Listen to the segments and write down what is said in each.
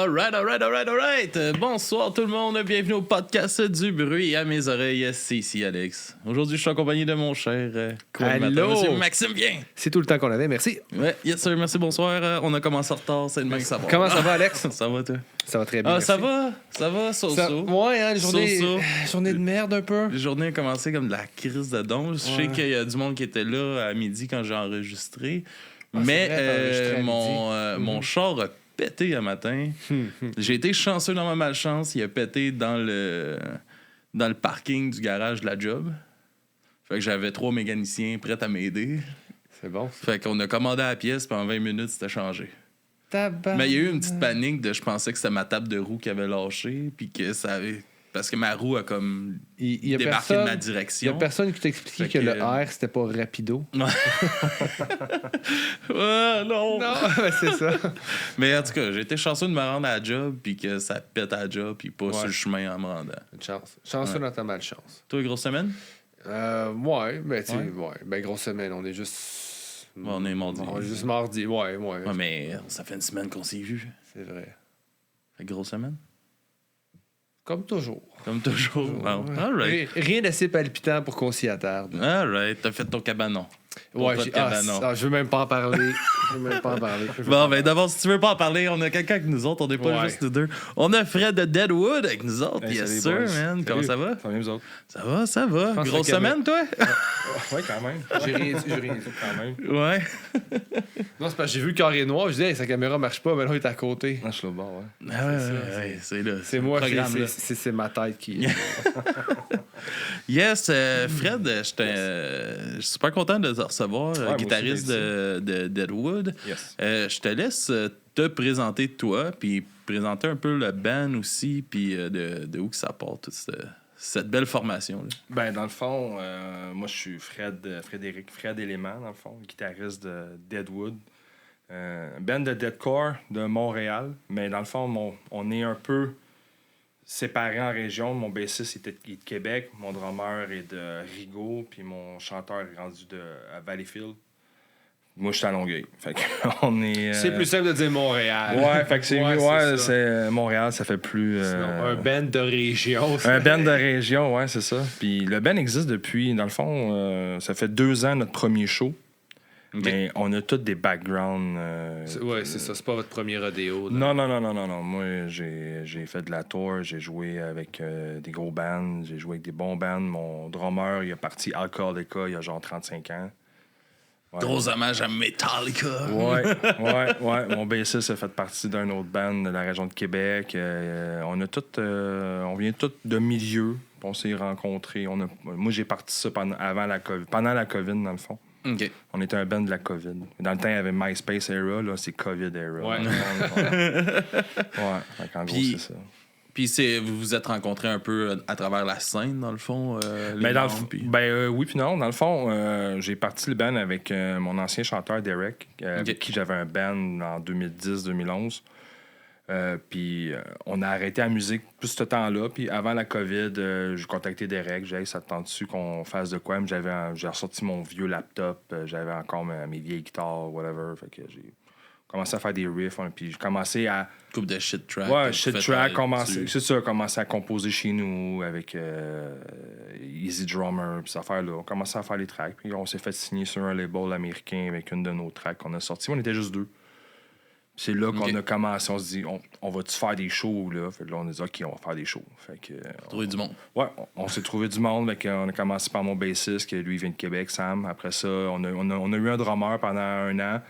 Alright. Bonsoir tout le monde, bienvenue au podcast du bruit à mes oreilles. C'est ici Alex. Aujourd'hui, je suis en compagnie de mon cher co-animateur, monsieur Maxime Bien. C'est tout le temps qu'on avait, merci. Ouais, yes sir, merci, bonsoir. On a commencé en retard, c'est le même que ça va. Comment ça va, Alex? Ça va, toi? Ça va très bien. Ça va, so-so. Ouais, hein, journée de merde un peu. La journée a commencé comme de la crise de don. Je sais qu'il y a du monde qui était là à midi quand j'ai enregistré. Mais vrai, mon char a pété un matin. J'ai été chanceux dans ma malchance. Il a pété dans le parking du garage de la job. Fait que j'avais 3 mécaniciens prêts à m'aider. C'est bon. Fait qu'on a commandé la pièce, puis en 20 minutes, c'était changé. Tabarnak. Mais il y a eu une petite panique de je pensais que c'était ma table de roue qui avait lâché, puis que ça avait... Parce que ma roue a comme débarqué de ma direction. Il n'y a personne qui t'a expliqué que le R, c'était pas rapido. Non. Non, c'est ça. Mais en tout cas, j'ai été chanceux de me rendre à la job, puis que ça pète à la job, puis pas sur le chemin en me rendant. Une chance. Chanceux dans ta malchance. Toi, grosse semaine? Ouais, ben tu sais, ben grosse semaine, on est juste... On est mardi. On est juste mardi, ouais. Ouais, mais ça fait une semaine qu'on s'est vus. C'est vrai. Fait grosse semaine? Comme toujours. Wow. All right. Rien d'assez palpitant pour qu'on s'y attarde. All right. T'as fait ton cabanon. Ouais, je veux même pas en parler. Bon, ben d'abord, si tu veux pas en parler, on a quelqu'un avec nous autres. On n'est pas juste nous deux. On a Fred de Deadwood avec nous autres. Hey, yes, salut, sir, man. Salut. Comment ça va? Ça va bien, vous autres? Ça va. Grosse semaine, toi? Oui, quand même. J'ai rien dit quand même. Ouais. Non, c'est parce que j'ai vu le carré noir. Je disais, hey, sa caméra marche pas, mais là, il est à côté. Non, je suis là bas, ouais. Ouais, c'est là. C'est moi, programme, c'est ma tête qui... Yes, Fred, je suis super content de te recevoir, guitariste de Deadwood. Yes. Je te laisse te présenter toi, puis présenter un peu le band aussi, puis de où que ça part, toute cette belle formation-là. Ben, dans le fond, moi, je suis Fred Élément, dans le fond, guitariste de Deadwood. Band de deathcore de Montréal, mais dans le fond, on est un peu séparés en région. Mon bassiste est de Québec, mon drummer est de Rigaud, puis mon chanteur est rendu à Valleyfield. Moi, je suis à Longueuil. Fait que on est. C'est plus simple de dire Montréal. Ouais, fait que c'est Montréal, ça fait plus. Un band de région. Un band de région, ouais, c'est ça. Puis le band existe depuis, dans le fond, ça fait 2 ans notre premier show. Okay. Mais on a tous des backgrounds. C'est ça. C'est pas votre premier rodéo. Non. Moi, j'ai fait de la tour. J'ai joué avec des gros bands. J'ai joué avec des bons bands. Mon drummer, il est parti Alcoholica il y a genre 35 ans. Ouais. Gros hommage à Metallica. Ouais. Mon bassiste a fait partie d'un autre band de la région de Québec. On vient tous de milieu. On s'est rencontrés. Moi, j'ai parti ça pendant la COVID, dans le fond. Okay. On était un band de la COVID. Dans le temps, il y avait MySpace era, là, c'est COVID era. Ouais. En gros, c'est ça. Puis vous vous êtes rencontrés un peu à travers la scène, dans le fond? Oui, puis non. Dans le fond, j'ai parti le band avec mon ancien chanteur, Derek, avec qui j'avais un band en 2010-2011. Puis on a arrêté la musique tout ce temps-là. Puis avant la COVID, j'ai contacté Derek. J'ai dit, ça te tente-tu qu'on fasse de quoi? J'ai ressorti mon vieux laptop. J'avais encore mes vieilles guitares, whatever. Fait que j'ai commencé à faire des riffs. Puis j'ai commencé à... Coupe de shit track. Ouais, shit track. C'est ça, commencé à composer chez nous avec Easy Drummer. Puis cette affaire-là. On commençait à faire les tracks. Puis on s'est fait signer sur un label américain avec une de nos tracks qu'on a sorti. On était juste 2. C'est là qu'on a commencé, on se dit, on va-tu faire des shows, là? Fait que là, on a dit, OK, on va faire des shows. Fait que... Trouver du monde. Ouais, on s'est trouvé du monde. Fait qu'on a commencé par mon bassiste, qui lui vient de Québec, Sam. Après ça, on a eu un drummer pendant 1 an.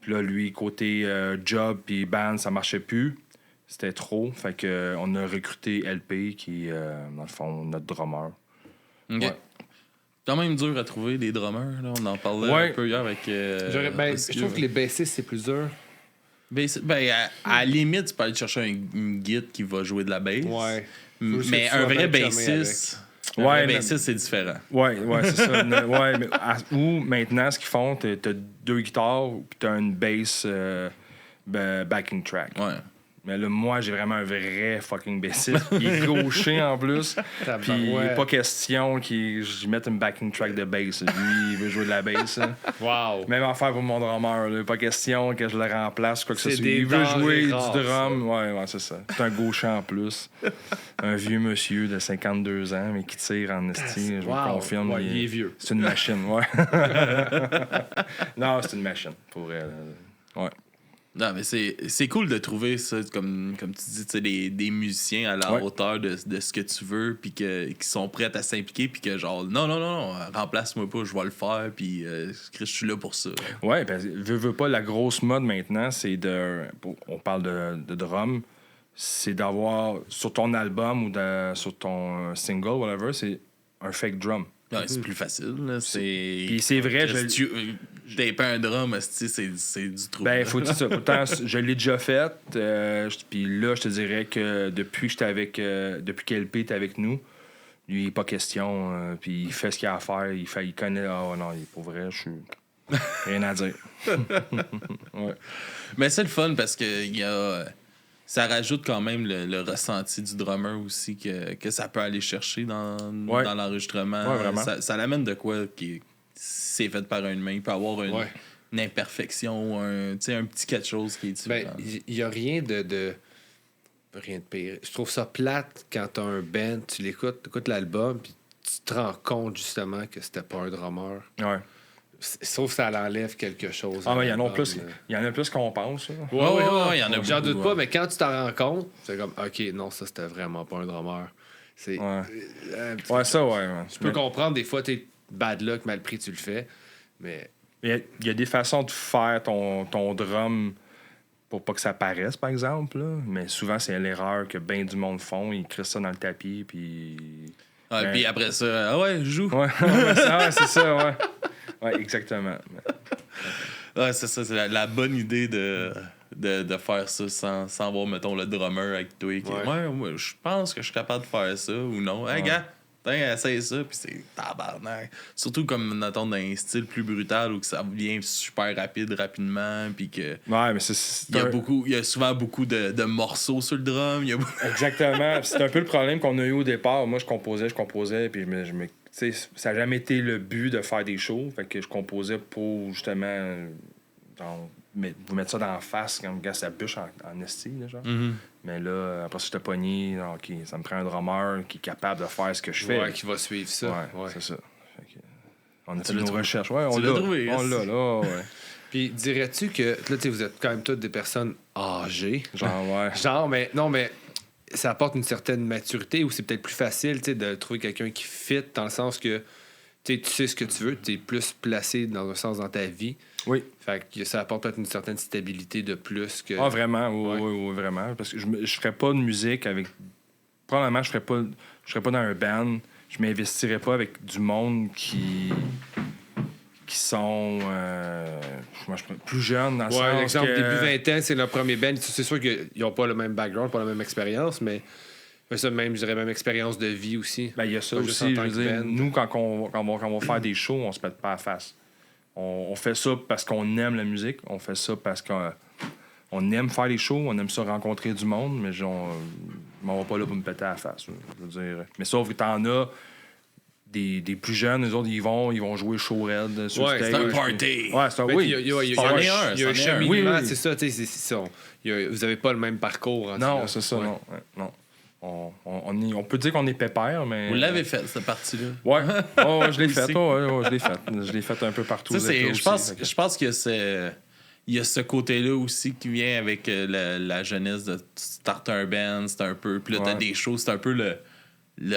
Puis là, lui, côté job puis band, ça marchait plus. C'était trop. Fait que on a recruté LP, qui dans le fond, notre drummer. OK. Ouais. Quand même dur à trouver des drummers, là. On en parlait un peu hier avec... je trouve que les bassistes, c'est plus dur. À la limite, tu peux aller chercher une guide qui va jouer de la bass. Ouais. Mais un vrai bassiste, c'est différent. Ouais, c'est ça. Ou maintenant, ce qu'ils font, t'as 2 guitares puis t'as une bass backing track. Ouais. Mais là, moi, j'ai vraiment un vrai fucking bassiste. Il est gaucher en plus. Puis il n'est pas question qu'il mette une backing track de bass. Lui, il veut jouer de la bass. Wow. Même affaire pour mon drummer. Là. Pas question que je le remplace. Quoi que ce C'est soit. des Il veut jouer rares, du drum. Ouais, c'est ça. C'est un gaucher en plus. Un vieux monsieur de 52 ans, mais qui tire en esti. Je vous confirme. Ouais, il est vieux. C'est une machine, ouais. Non, c'est une machine. Pour elle. Ouais. Non, mais c'est cool de trouver ça, comme tu dis, tu sais, des musiciens à la hauteur de ce que tu veux, puis qui sont prêts à s'impliquer, puis que genre, non, remplace-moi pas, je vais le faire, puis je suis là pour ça. Ouais, parce que veux pas, la grosse mode maintenant, c'est on parle de drum, c'est d'avoir sur ton album ou sur ton single, whatever, c'est un fake drum. Ouais, c'est plus facile. Là. Puis c'est vrai, taper un drum, c'est du trou. Ben, faut dire ça. Pourtant, je l'ai déjà fait. Puis là, je te dirais que depuis qu'LP est avec nous, lui, il n'est pas question. Puis il fait ce qu'il a à faire. Il connaît. Ah non, il est pour vrai, je suis. Rien à dire. Ouais. Mais c'est le fun parce que ça rajoute quand même le ressenti du drummer aussi que ça peut aller chercher dans l'enregistrement. Ouais, vraiment. Ça l'amène de quoi qui c'est fait par une main. Il peut avoir une imperfection ou un petit quelque chose qui est différent. Ben, il n'y a rien de pire. Je trouve ça plate quand t'as un band, tu écoutes l'album, puis tu te rends compte justement que c'était pas un drummer. Ouais. Sauf que ça l'enlève quelque chose. Ah, mais il y en a plus qu'on pense. Ouais, il y en a beaucoup. J'en doute pas, mais quand tu t'en rends compte, c'est comme, OK, non, ça, c'était vraiment pas un drummer. C'est. Ça, ouais. Tu peux comprendre, des fois, t'es bad luck, mal pris, tu le fais, mais. Il y a des façons de faire ton drum pour pas que ça paraisse, par exemple. Là. Mais souvent, c'est l'erreur que bien du monde font. Ils crissent ça dans le tapis, puis. Puis après ça, je joue. Ouais, c'est ça, ouais. Ouais, exactement. Ouais, c'est ça, c'est la bonne idée de faire ça sans voir, mettons, le drummer avec toi. Ouais, je pense que je suis capable de faire ça ou non. Hey, gars, essaye ça, puis c'est tabarnak. Surtout comme, mettons, dans un style plus brutal où que ça devient super rapidement, puis que. Ouais, mais c'est il y a souvent beaucoup de morceaux sur le drum. Exactement. C'est un peu le problème qu'on a eu au départ. Moi, je composais, puis tu sais, ça n'a jamais été le but de faire des shows. Fait que je composais pour justement vous mettre ça dans la face quand gars, ça bûche en esti, là, genre. Mm-hmm. Mais là, après ça, j'étais pogné. OK, ça me prend un drummer qui est capable de faire ce que je fais. Ouais, qui va suivre ça. Ouais. C'est ça. Fait que, on a fait nos recherches. Ouais, on l'a trouvé. On l'a, là, ouais. Puis dirais-tu que là, vous êtes quand même toutes des personnes âgées. Genre, mais ça apporte une certaine maturité ou c'est peut-être plus facile de trouver quelqu'un qui fit dans le sens que tu sais ce que tu veux, tu es plus placé dans un sens dans ta vie. Oui. Fait que ça apporte peut-être une certaine stabilité de plus que. Ah, vraiment, oui, vraiment. Parce que je ferais pas de musique avec. Probablement, je serais pas dans un band. Je m'investirais pas avec du monde qui sont plus jeunes dans le sens exemple, que... début vingtaine, c'est leur premier band. C'est sûr qu'ils n'ont pas le même background, pas la même expérience, mais ça même, je dirais même expérience de vie aussi. Ben, il y a ça aussi. Je veux dire, nous, quand on va faire des shows, on se pète pas à la face. On fait ça parce qu'on aime la musique. On fait ça parce qu'on aime faire les shows. On aime ça rencontrer du monde, mais on va pas là pour me péter à la face. Je veux dire. Mais sauf que t'en as des plus jeunes, les autres, ils vont jouer show raid sur le stage. C'est un party. Ouais, c'est un Il y a un cheminement, oui. c'est ça. Vous avez pas le même parcours. Non, c'est ça, non. On peut dire qu'on est pépère, mais... Vous l'avez fait, cette partie-là. Ouais, je l'ai fait. Je l'ai fait un peu partout. Je pense que il y a ce côté-là aussi qui vient avec la jeunesse de starter un band. C'est un peu... Puis là, t'as des shows, c'est un peu le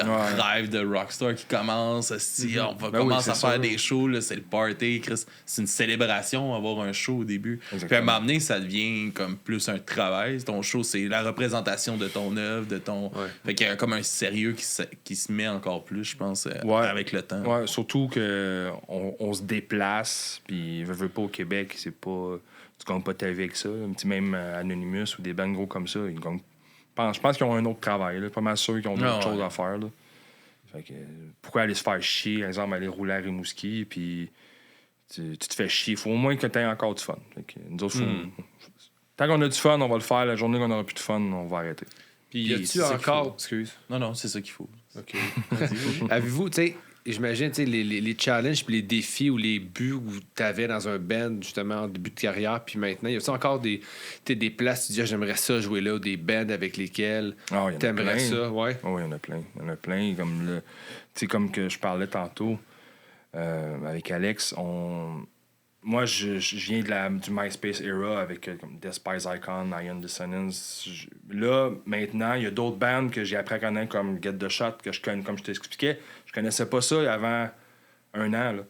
rêve de rockstar qui commence. On va commencer à faire des shows, là, c'est le party. C'est une célébration, avoir un show au début. Exactement. Puis à un moment donné, ça devient comme plus un travail. Ton show, c'est la représentation de ton œuvre, de ton. Fait qu'il y a comme un sérieux qui se met encore plus, je pense, avec le temps. Ouais, surtout qu'on se déplace, puis veut pas au Québec, c'est pas. Tu gagnes pas ta vie avec ça. Même Anonymous ou des bands gros comme ça, ils gagnent. Je pense qu'ils ont un autre travail. Là. Pas mal sûr qu'ils ont d'autres choses à faire. Là. Fait que, pourquoi aller se faire chier, par exemple, aller rouler à Rimouski, puis tu te fais chier. Il faut au moins que tu aies encore du fun. Fait que, nous autres, Tant qu'on a du fun, on va le faire. La journée qu'on n'aura plus de fun, on va arrêter. Puis y a-tu encore... Excuse. Non, c'est ça qu'il faut. OK. Avez-vous, tu sais, j'imagine, tu sais, les challenges puis les défis ou les buts que tu avais dans un band, justement, en début de carrière, puis maintenant, y a-tu encore des places, tu dis, j'aimerais ça jouer là, ou des bands avec lesquels t'aimerais ça? Ouais. Oui, il y en a plein. Il y en a plein. Comme, comme que je parlais tantôt avec Alex, moi, je viens du MySpace era avec comme Despise Icon, Iron Dissonance. Là, maintenant, il y a d'autres bands que j'ai appris à connaître comme Get the Shot, que je connais, comme je t'expliquais. Je connaissais pas ça avant un an. Là.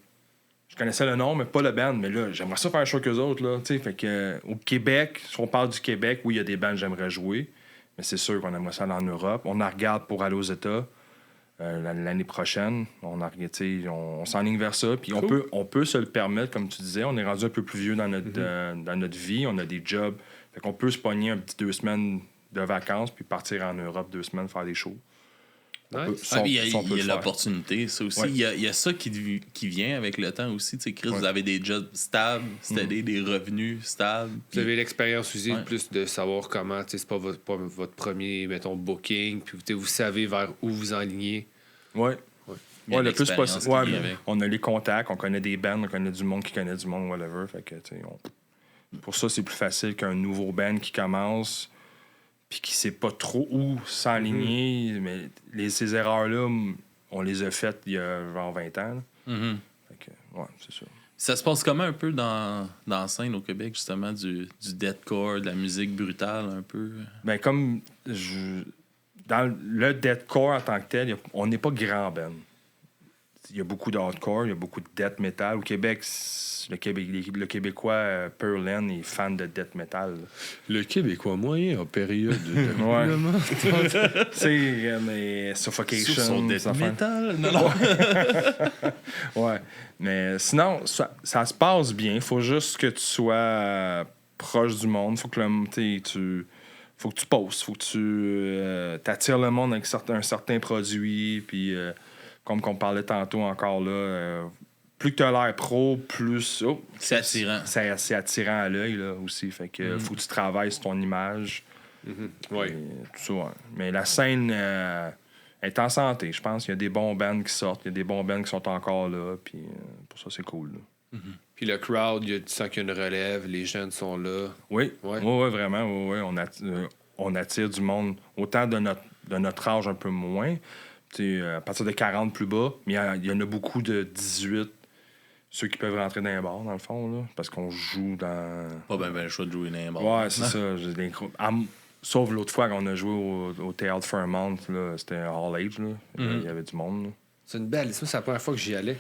Je connaissais le nom, mais pas le band. Mais là, j'aimerais ça faire un show qu'eux autres. Là, fait que, au Québec, si on parle du Québec, oui, il y a des bands que j'aimerais jouer. Mais c'est sûr qu'on aimerait ça aller en Europe. On en regarde pour aller aux États. L'année prochaine, on s'enligne vers ça. Puis cool. on peut se le permettre, comme tu disais. On est rendu un peu plus vieux dans notre vie. On a des jobs. Fait qu'on peut se pogner un petit 2 semaines de vacances puis partir en Europe 2 semaines faire des shows. Nice. Il y a l'opportunité, ça aussi. Il y a ça qui vient avec le temps aussi. Chris, vous avez des jobs stables, c'est-à-dire des revenus stables. Vous avez l'expérience aussi plus de savoir comment, c'est pas votre premier, mettons, booking, puis vous savez vers où vous enlignez. Oui. Ouais, le plus possible. Ouais, on a les contacts, on connaît des bands, on connaît du monde qui connaît du monde, whatever. Fait que, pour ça, c'est plus facile qu'un nouveau band qui commence puis qui sait pas trop où s'enligner. Mais ces erreurs-là, on les a faites il y a genre 20 ans. Fait que, c'est ça. Ça se passe comment un peu dans la scène au Québec, justement, du deathcore, de la musique brutale, un peu? Ben, comme dans le deathcore en tant que tel, on n'est pas grand band. Il y a beaucoup de hardcore, il y a beaucoup de death metal. Au Québec, le Québécois Pearland est fan de death metal. Le Québécois moyen en période de c'est Suffocation. Sur son death metal? Non. Ouais. Mais sinon, ça se passe bien. Il faut juste que tu sois proche du monde. Faut que faut que tu postes. Faut que tu t'attires le monde avec un certain produit. Puis, comme qu'on parlait tantôt encore là, plus que tu as l'air pro, plus... c'est attirant. C'est attirant à l'œil là, aussi. Fait que faut que tu travailles sur ton image. Oui. Tout ça, ouais. Mais la scène est en santé. Je pense qu'il y a des bons bands qui sortent. Il y a des bons bands qui sont encore là. Puis pour ça, c'est cool. Là. Puis le crowd, tu sens qu'il y a une relève. Les jeunes sont là. Oui. Ouais, vraiment. Ouais. On attire du monde autant de notre âge un peu moins. À partir de 40 plus bas. Mais il y en a beaucoup de 18. Ceux qui peuvent rentrer dans les bars, dans le fond, là, parce qu'on joue dans... Pas bien le choix de jouer dans les bars. Ouais, c'est ça. Sauf l'autre fois qu'on a joué au Théâtre Fairmont, là, c'était All Age. Là. Il y avait du monde. Là. C'est une belle... C'est la première fois que j'y allais.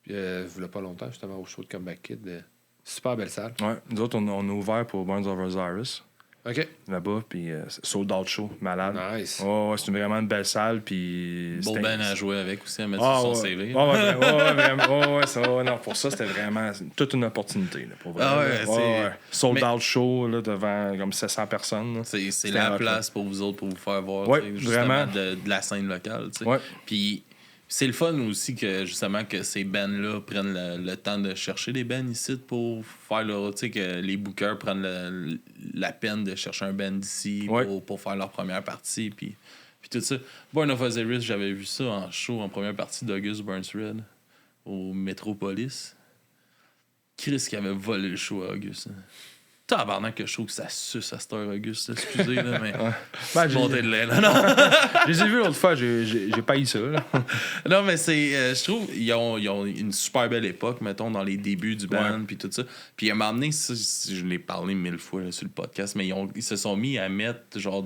Puis, il n'y a pas longtemps, justement, au show de Comeback Kid. Super belle salle. Ouais. Nous autres, on a ouvert pour Burns of Osiris. OK. Là-bas, puis sold out show, malade. Nice. Ouais, c'est vraiment une belle salle, puis... Beau band à jouer avec aussi, à mettre sur son CV. Vraiment. Non, pour ça, c'était vraiment toute une opportunité, là, pour vrai. Sold out show, là, devant comme 700 personnes. Là. C'est la place pour vous autres, pour vous faire voir, vraiment. De la scène locale, tu sais. Ouais. Puis... C'est le fun aussi que justement que ces bands-là prennent le temps de chercher des bands ici pour faire leur. Tu sais, que les bookers prennent la peine de chercher un band ici pour faire leur première partie. Puis tout ça. Born of Osiris, j'avais vu ça en show en première partie d'August Burns Red au Metropolis. Chris qui avait volé le show à Auguste. Tabarnak que je trouve que ça suce à cette heure, Auguste. Excusez, là, mais... Montée de lait, là. Non. Je les ai vus l'autre fois, j'ai pas eu ça, là. Non, mais c'est... je trouve ils ont une super belle époque, mettons, dans les débuts du band, puis tout ça. Puis à un moment donné, je l'ai parlé 1000 fois là, sur le podcast, mais ils se sont mis à mettre, genre,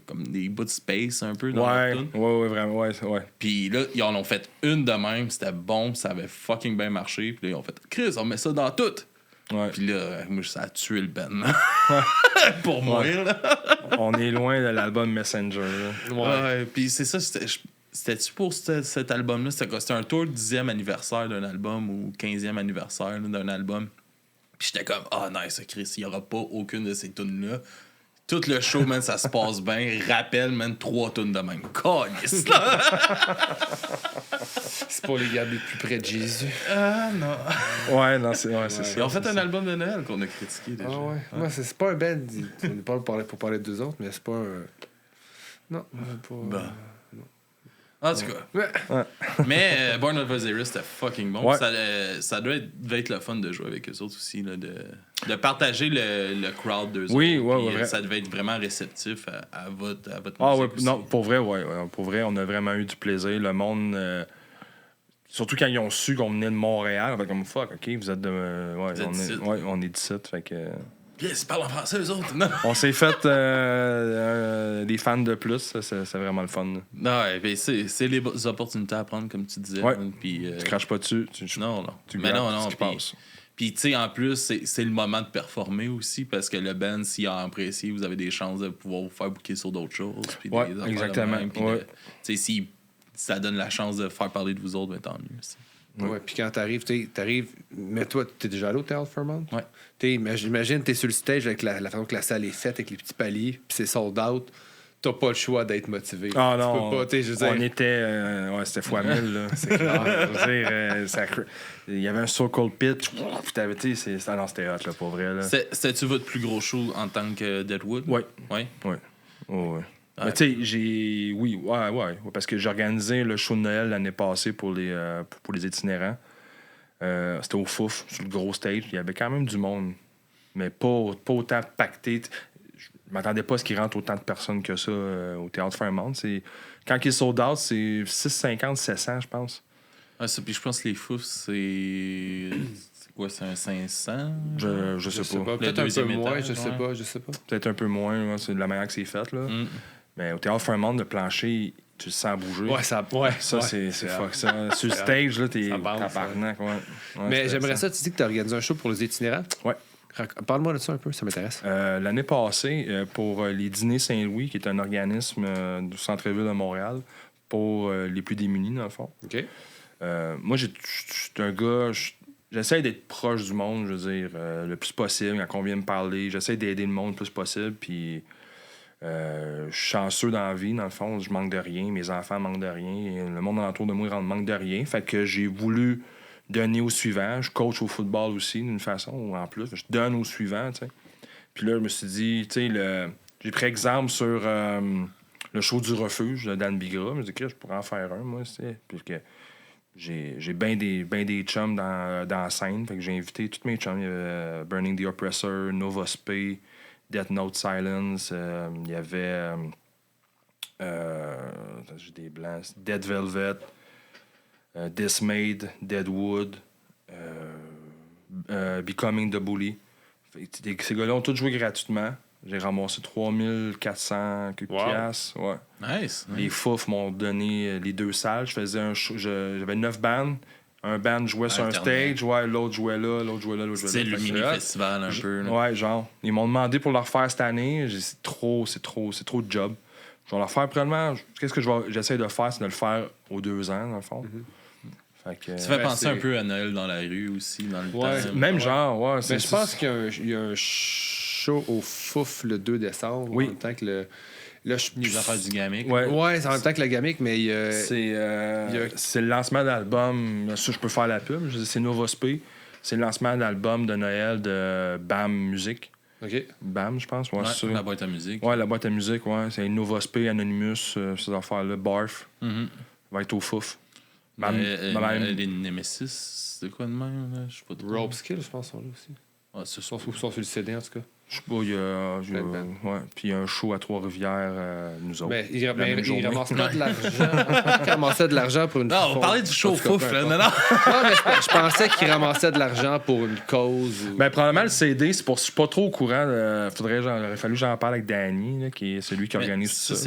comme des bouts de space, un peu, dans leur tune. Ouais, vraiment, ouais. Puis là, ils en ont fait une de même, c'était bon, ça avait fucking bien marché. Puis là, ils ont fait « Chris, on met ça dans tout! » Ouais. Puis là, moi, ça a tué le band. Pour moi, là. On est loin de l'album Messenger. Ouais. Puis c'est ça, c'était-tu pour cet album-là? C'était un tour de 10e anniversaire d'un album ou 15e anniversaire d'un album. Puis j'étais comme, nice, Chris, il n'y aura pas aucune de ces tunes-là. Tout le show, man, ça se passe bien. Rappelle, man, 3 tonnes de même. Calice, là! C'est pour les garder plus près de Jésus. Ah, non. Ouais, non, c'est ça. Ils ont fait un album de Noël qu'on a critiqué déjà. Ah ouais. Moi, c'est pas un band. On n'est pas pour parler de deux autres, mais c'est pas un. Non, pas. Bon. En tout cas. Ouais. Mais Born of Osiris, c'était fucking bon. Ouais. Ça devait être le fun de jouer avec eux autres aussi, là, de partager le crowd d'eux Oui, autres. ouais, Puis, ouais. ça devait être vraiment réceptif à votre Ah musique ouais, aussi. non, pour vrai, ouais. Pour vrai, on a vraiment eu du plaisir. Le monde, surtout quand ils ont su qu'on venait de Montréal, on fait comme fuck, ok, vous êtes de. Vous êtes d'ici. On est d'ici, fait que. Yes, ils parlent en français, eux autres. Non, On s'est fait des fans de plus, ça, c'est vraiment le fun. non ouais, ben, c'est les opportunités à prendre, comme tu disais. Ouais. man, puis, Tu craches pas dessus, non. tu Mais grattes non, ce qui puis- passe. Puis, tu sais, en plus, c'est le moment de performer aussi, parce que le band, s'il a apprécié, vous avez des chances de pouvoir vous faire booker sur d'autres choses. Puis Ouais, des affaires de exactement, même, puis ouais. tu sais, si ça donne la chance de faire parler de vous autres, ben, tant mieux. aussi. Ouais, puis quand t'arrives, mais toi, t'es déjà allé au Théâtre Fairmont? Ouais. J'imagine, t'es sur le stage avec la façon que la salle est faite, avec les petits paliers, puis c'est sold out. T'as pas le choix d'être motivé. Ah Tu non, peux pas, je veux on dire, était. Ouais, c'était fois 1000, là. C'est clair. Je veux dire, il y avait un circle pit, puis t'avais, tu sais, non, c'était hot, là, pour vrai, là. C'était-tu votre plus gros show en tant que Deadwood? Ouais. Ouais. Ouais. Ouais. Ouais. Mais tu sais, oui, ouais, parce que j'ai organisé le show de Noël l'année passée pour les itinérants. C'était au Fouf, sur le gros stage. Il y avait quand même du monde, mais pas autant pacté. Je m'attendais pas à ce qu'il rentre autant de personnes que ça au Théâtre Fairmont. Quand il est sold out, c'est 650, 700, je pense. Ah, ça, puis je pense que les Fouf, c'est quoi, c'est un 500? Je sais pas. Peut-être un peu deuxième moins, étage, je sais pas. Peut-être un peu moins, ouais, c'est de la manière que c'est fait. Là. Mm. Mais au Théâtre Fairmont, le plancher, tu le sens bouger. Ouais, ça. Ça, c'est fuck ça. Sur le stage, là, t'es Ça bounce, tabarnak, ouais. Mais j'aimerais ça, tu dis que tu as organisé un show pour les itinérants. Ouais. Parle-moi de ça un peu, ça m'intéresse. L'année passée, pour les Dîners Saint-Louis, qui est un organisme du centre-ville de Montréal, pour les plus démunis, dans le fond. OK. Moi, je suis un gars... J'essaie d'être proche du monde, je veux dire, le plus possible, quand on vient me parler. J'essaie d'aider le monde le plus possible, puis... je suis chanceux dans la vie, dans le fond, je manque de rien, mes enfants manquent de rien, et le monde autour de moi manque de rien. Fait que j'ai voulu donner au suivant. Je coach au football aussi, d'une façon, en plus. Je donne au suivant, tu sais. Puis là, je me suis dit, tu sais, j'ai pris exemple sur le show du refuge de Dan Bigra. Je me suis dit, je pourrais en faire un, moi, tu sais. Puis que j'ai bien des chums dans la scène. Fait que j'ai invité tous mes chums. Il y avait Burning the Oppressor, Nova Spay, Death Note Silence, il y avait j'ai des blancs, Dead Velvet, Dismayed, Deadwood, Becoming the Bully. Ces gars-là ont tous joué gratuitement. J'ai ramassé 3400 piastres. Ouais. Nice. Les Fouf m'ont donné les 2 salles. Je faisais un show, j'avais 9 bandes. Un band jouait sur un Alternate. stage, ouais, l'autre jouait là, l'autre jouait là, l'autre jouait là. C'est le Fait que mini-festival un peu. là. Ouais, genre. Ils m'ont demandé pour le refaire cette année. J'ai dit, c'est trop de job. Je vais le refaire probablement. Qu'est-ce que j'essaie de faire, c'est de le faire aux 2 ans, dans le fond. Fait que, Ça fait penser c'est- un peu à Noël dans la rue aussi, dans le Ouais. temps. même genre, ouais. Mais je pense qu'il y a un show au Fouf le 2 décembre. Oui. En même temps que le. Là, Les affaires du gamique. Ouais. Ouais, c'est en même temps que la gamique, mais il y a. C'est le lancement d'album. Ça, je peux faire la pub. Je dis, c'est Nova Spay. C'est le lancement d'album de Noël de BAM Musique. OK. BAM, je pense. Ouais, Ouais, c'est ça. la boîte à musique. Ouais, la boîte à musique, ouais. C'est Nova Spay, Anonymous, ces affaires-là. Barf. Mhm. Va être au Fouf. Mais, Bam- les Nemesis, c'est quoi de même? Là? Je sais pas trop. Rope Skill, je pense, sont là aussi. Ah, c'est Ils ça. sont sur le CD, en tout cas. Je sais pas, il y a ouais. Puis il y a un show à Trois-Rivières, nous autres. Mais il La même journée. ramasse pas de l'argent. Il ramassait de l'argent pour une Non, on parlait du show En tout cas, fouf, peu là. importe. Non, non. Non, mais je pensais qu'il ramassait de l'argent pour une cause. Ou... Ben, probablement le CD, c'est pour. Je suis pas trop au courant. Aurait fallu que j'en parle avec Danny, là, qui est celui qui Mais organise ça, tout ça.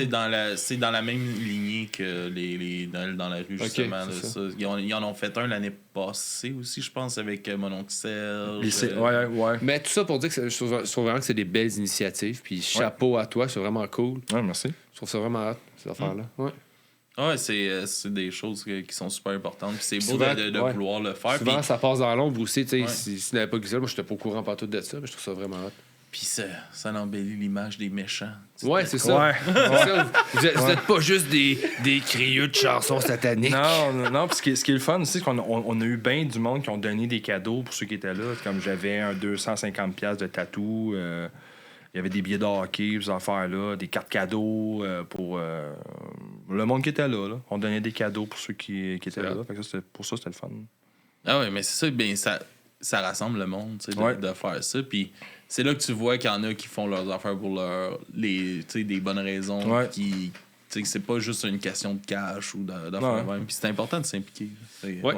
c'est dans la même lignée que les Noël dans la rue, justement. c'est là, ça. ça. Ils en ont fait un l'année passée aussi, je pense, avec mon oncle Serge. Ouais. Mais tout ça pour dire que je trouve vraiment que c'est des belles initiatives. Puis chapeau à toi, c'est vraiment cool. Ouais, merci. Je trouve ça vraiment hot, ces affaires-là. Ouais. Ouais, c'est des choses qui sont super importantes. Puis c'est beau Souvent, de ouais. vouloir le faire. Souvent, Puis, ça passe dans l'ombre aussi. Tu sais, Ouais. si n'avais pas vu ça, moi, j'étais pas au courant partout de ça, mais je trouve ça vraiment hot. Puis ça embellit l'image des méchants. Ouais, c'est ça. Ouais. Vous êtes pas juste des crieux de chansons sataniques. Non, puis ce qui est le fun aussi, c'est qu'on a eu bien du monde qui ont donné des cadeaux pour ceux qui étaient là. Comme j'avais un 250$ de tatou, il y avait des billets de hockey, ces affaires-là, des cartes cadeaux pour le monde qui était là. On donnait des cadeaux pour ceux qui étaient là. Fait que pour ça, c'était le fun. Ah ouais, mais c'est ça, bien, ça rassemble le monde, tu sais, de faire ça. Puis c'est là que tu vois qu'il y en a qui font leurs affaires pour des bonnes raisons. Ouais. Qui, tu sais, que c'est pas juste une question de cash ou d'affaires même. Puis c'est important de s'impliquer. Ouais.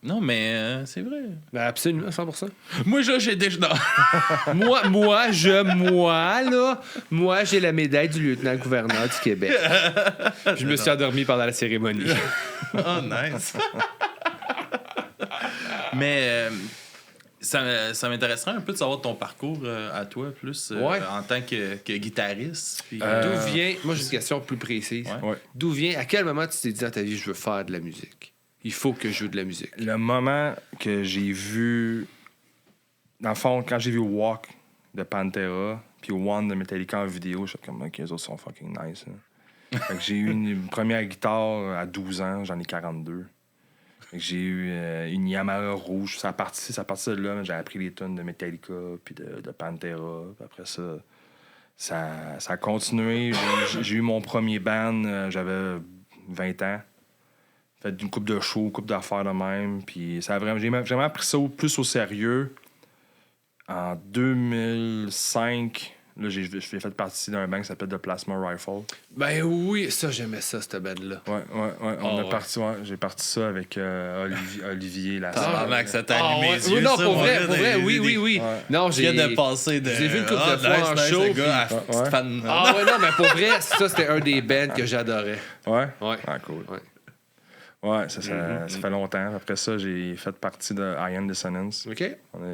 Non, mais c'est vrai. Ben absolument, 100%. Moi, j'ai déjà... Non. Moi, j'ai la médaille du lieutenant-gouverneur du Québec. Je me suis endormi pendant la cérémonie. Oh, nice. Mais ça m'intéresserait un peu de savoir ton parcours à toi, plus en tant que guitariste. Puis, D'où vient... Moi, j'ai une question plus précise. Ouais. D'où vient... À quel moment tu t'es dit dans ta vie, je veux faire de la musique? Il faut que je joue de la musique. Le moment que j'ai vu... Dans le fond, quand j'ai vu Walk de Pantera puis One de Metallica en vidéo, j'étais comme, OK, les autres sont fucking nice. Fait que j'ai eu une première guitare à 12 ans, j'en ai 42. Fait que j'ai eu une Yamaha rouge. Ça a parti de là, j'ai appris les tunes de Metallica puis de Pantera. Puis après ça a continué. J'ai eu mon premier band, j'avais 20 ans. Fait une couple de shows, une couple d'affaires de même. Puis j'ai vraiment pris ça plus au sérieux. En 2005, là, j'ai fait partie d'un band qui s'appelle The Plasma Rifle. Ben oui, ça, j'aimais ça, cette band-là. Ouais. J'ai parti ça avec Olivier Tabarnak, ça t'a allumé les Oui, yeux. non, ça, pour mon vrai, gars, oui. Ouais. Non, Je viens de passer de... J'ai vu une couple de fois en nice, show, le gars, puis- petite fan. Ah ouais, non, mais pour vrai, ça, c'était un des bands que j'adorais. Ouais? Ouais. Ah, cool. Ouais. Ouais, ça fait longtemps. Après ça, j'ai fait partie de Iron Dissonance. OK?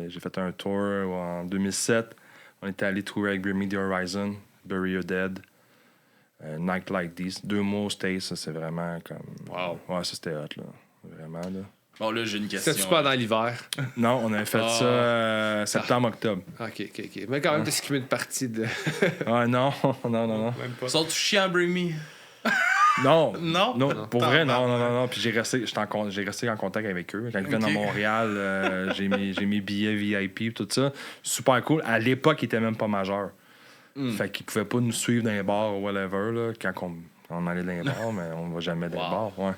J'ai fait un tour en 2007. On était allé tourer avec Bring Me The Horizon, Bury Your Dead, Night Like This. 2 mois au States, ça, c'est vraiment comme... Wow. Ouais, ça, c'était hot, là. Vraiment, là. Bon, là, j'ai une question. C'était-tu pas dans l'hiver? Non, on avait fait ça septembre-octobre. OK. Mais quand même, t'as skippé une partie de... Ah, non. Même pas. Sont-tu chiants, Bring Me? Non. Non? Pour vrai, non. Puis j'ai resté en contact avec eux. Quand ils viennent à Montréal, j'ai mes billets VIP et tout ça. Super cool. À l'époque, ils étaient même pas majeurs. Fait qu'ils pouvaient pas nous suivre dans les bars ou whatever, là, quand on allait dans les bars, mais on va jamais dans les bars. Ouais.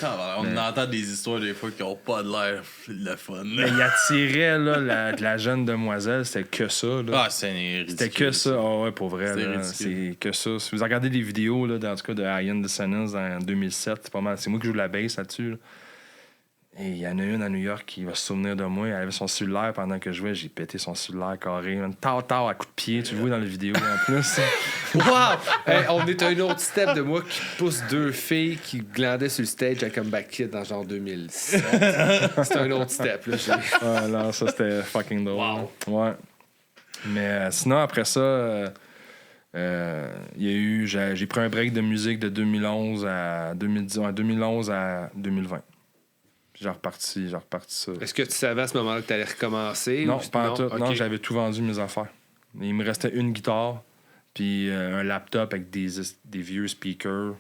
On entend des histoires des fois qui ont pas de l'air le fun. Mais il attirait là, la jeune demoiselle, c'était que ça. Là. Ah, c'est ridicule. C'était que ça. Ah ouais, pour vrai. C'est Là, ridicule. c'est que ça. Si vous regardez des vidéos, là, dans tout cas, de Iron Dissonance en 2007, c'est pas mal. C'est moi qui joue de la bass là-dessus. Là. Et il y en a une à New York qui va se souvenir de moi. Elle avait son cellulaire pendant que je jouais. J'ai pété son cellulaire carré. Tard, à coup de pied. Tu le vois dans la vidéo en plus. Wow! Hey, on est à un autre step de moi qui pousse 2 filles qui glandaient sur le stage à Comeback Kid dans genre 2007. C'est un autre step, là. Ah, non, ça, c'était fucking drôle. Wow. Ouais. Mais sinon, après ça, il y a eu... J'ai pris un break de musique de 2011 à 2020. J'ai reparti ça. Est-ce que tu savais à ce moment-là que tu allais recommencer? Non, ou... pas en tout. OK. Non, j'avais tout vendu mes affaires. Il me restait une guitare, puis un laptop avec des vieux speakers.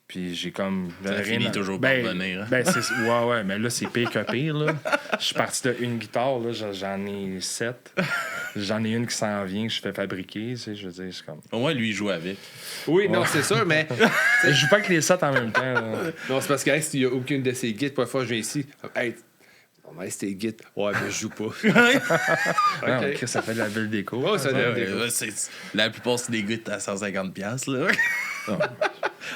Puis j'ai comme... Ça finit toujours par revenir, hein? Ouais, mais là, c'est pire que pire, là. Je suis parti de une guitare, là, j'en ai 7. J'en ai une qui s'en vient, que je fais fabriquer, tu sais, je veux dire, c'est comme... Au moins, lui, il joue avec. Oui, non, c'est sûr, mais... Je joue pas avec les 7 en même temps, là. Non, c'est parce qu'il n'y a aucune de ces guides. Pour la fois, je viens ici. Hey, on a ces guides. Ouais, mais je joue pas. Non, Chris, ça fait de la belle déco. Oh, ça Ouais, donne des ouais, la plupart, c'est des gouttes à 150$, là.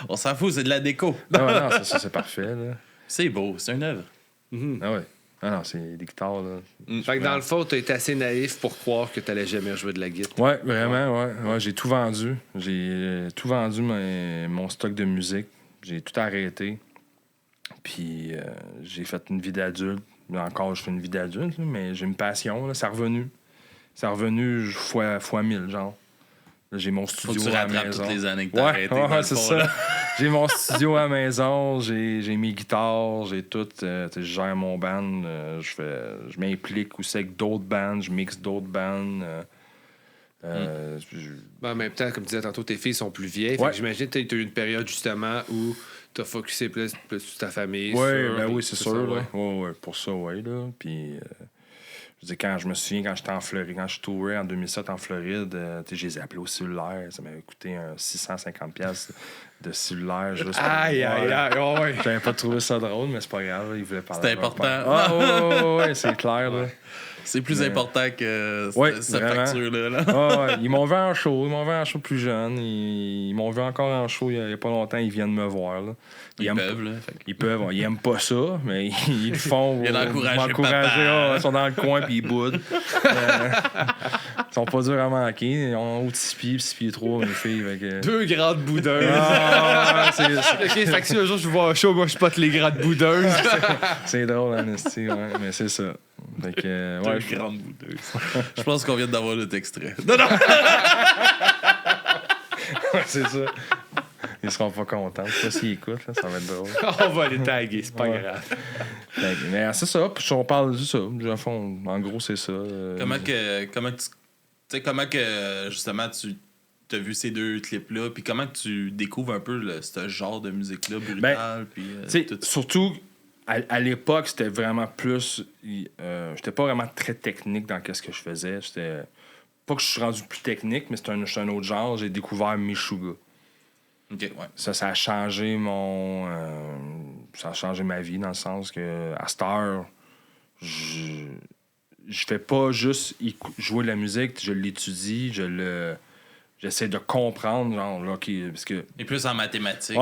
On s'en fout, c'est de la déco. Non, ça, c'est parfait, là. C'est beau, c'est une œuvre. Ah ouais. Ah non, c'est des guitares, là. Fait que dans le fond, tu as été assez naïf pour croire que tu n'allais jamais jouer de la guitare. Ouais, vraiment, ouais. J'ai tout vendu. J'ai tout vendu mon stock de musique. J'ai tout arrêté. Puis j'ai fait une vie d'adulte. Encore, je fais une vie d'adulte, là, mais j'ai une passion, là. C'est revenu. C'est revenu fois 1000, genre. Là, j'ai mon Faut studio que tu à la rattrapes maison. toutes les années que t'as arrêté. dans Ouais, le c'est fond, ça. là. j'ai mon studio à la maison, j'ai mes guitares, j'ai tout. Je gère mon band. Je m'implique aussi avec d'autres bands, je mixe d'autres bands. En même temps, comme tu disais tantôt, tes filles sont plus vieilles. Fait que j'imagine que tu as eu une période justement où tu as focusé plus sur ta famille. Oui, c'est sûr. Ouais, pour ça, oui. Puis, je dis, quand j'étais en Floride, quand je tourais en 2007 en Floride, je les ai appelés au cellulaire. Ça m'avait coûté 650$ de cellulaire. Aïe. J'avais pas trouvé ça drôle, mais c'est pas grave. Ils voulaient parler. C'était important. C'est clair. Là. C'est plus important que cette vraiment. facture-là. Là. Ils m'ont vu en show. Ils m'ont vu en show plus jeune. Ils m'ont vu encore en show il y a pas longtemps. Ils viennent me voir. Là. Ils peuvent. Là, ils peuvent. Ils aiment pas ça, mais ils le font. Ils m'encourager. Ils sont dans le coin puis ils boudent. Ils sont pas durs à manquer. Ils ont haut de 6 pieds, 6 pieds 3, mes filles. Avec, 2 grandes boudeuses. c'est fait que si un jour je vois un show, moi je spotte les grandes boudeuses. c'est drôle, Anastie, mais c'est ça. Fait que, Deux grandes boudeuses. Je pense qu'on vient d'avoir notre extrait. Non! C'est ça. Ils seront pas contents. Je sais pas s'ils écoutent, là, ça va être drôle. On va les taguer, c'est pas grave. Mais c'est ça, puis on parle de ça. En gros, c'est ça. Comment que justement tu as vu ces 2 clips-là, puis comment que tu découvres un peu ce genre de musique-là brutale, puis surtout à l'époque, c'était vraiment plus. J'étais pas vraiment très technique dans ce que je faisais. Pas que je suis rendu plus technique, mais c'est un autre genre. J'ai découvert Meshuggah. OK, ouais. Ça a changé ça a changé ma vie dans le sens que à cette heure, je fais pas juste jouer de la musique, je l'étudie, j'essaie de comprendre, genre, là, parce que... Et plus en mathématiques.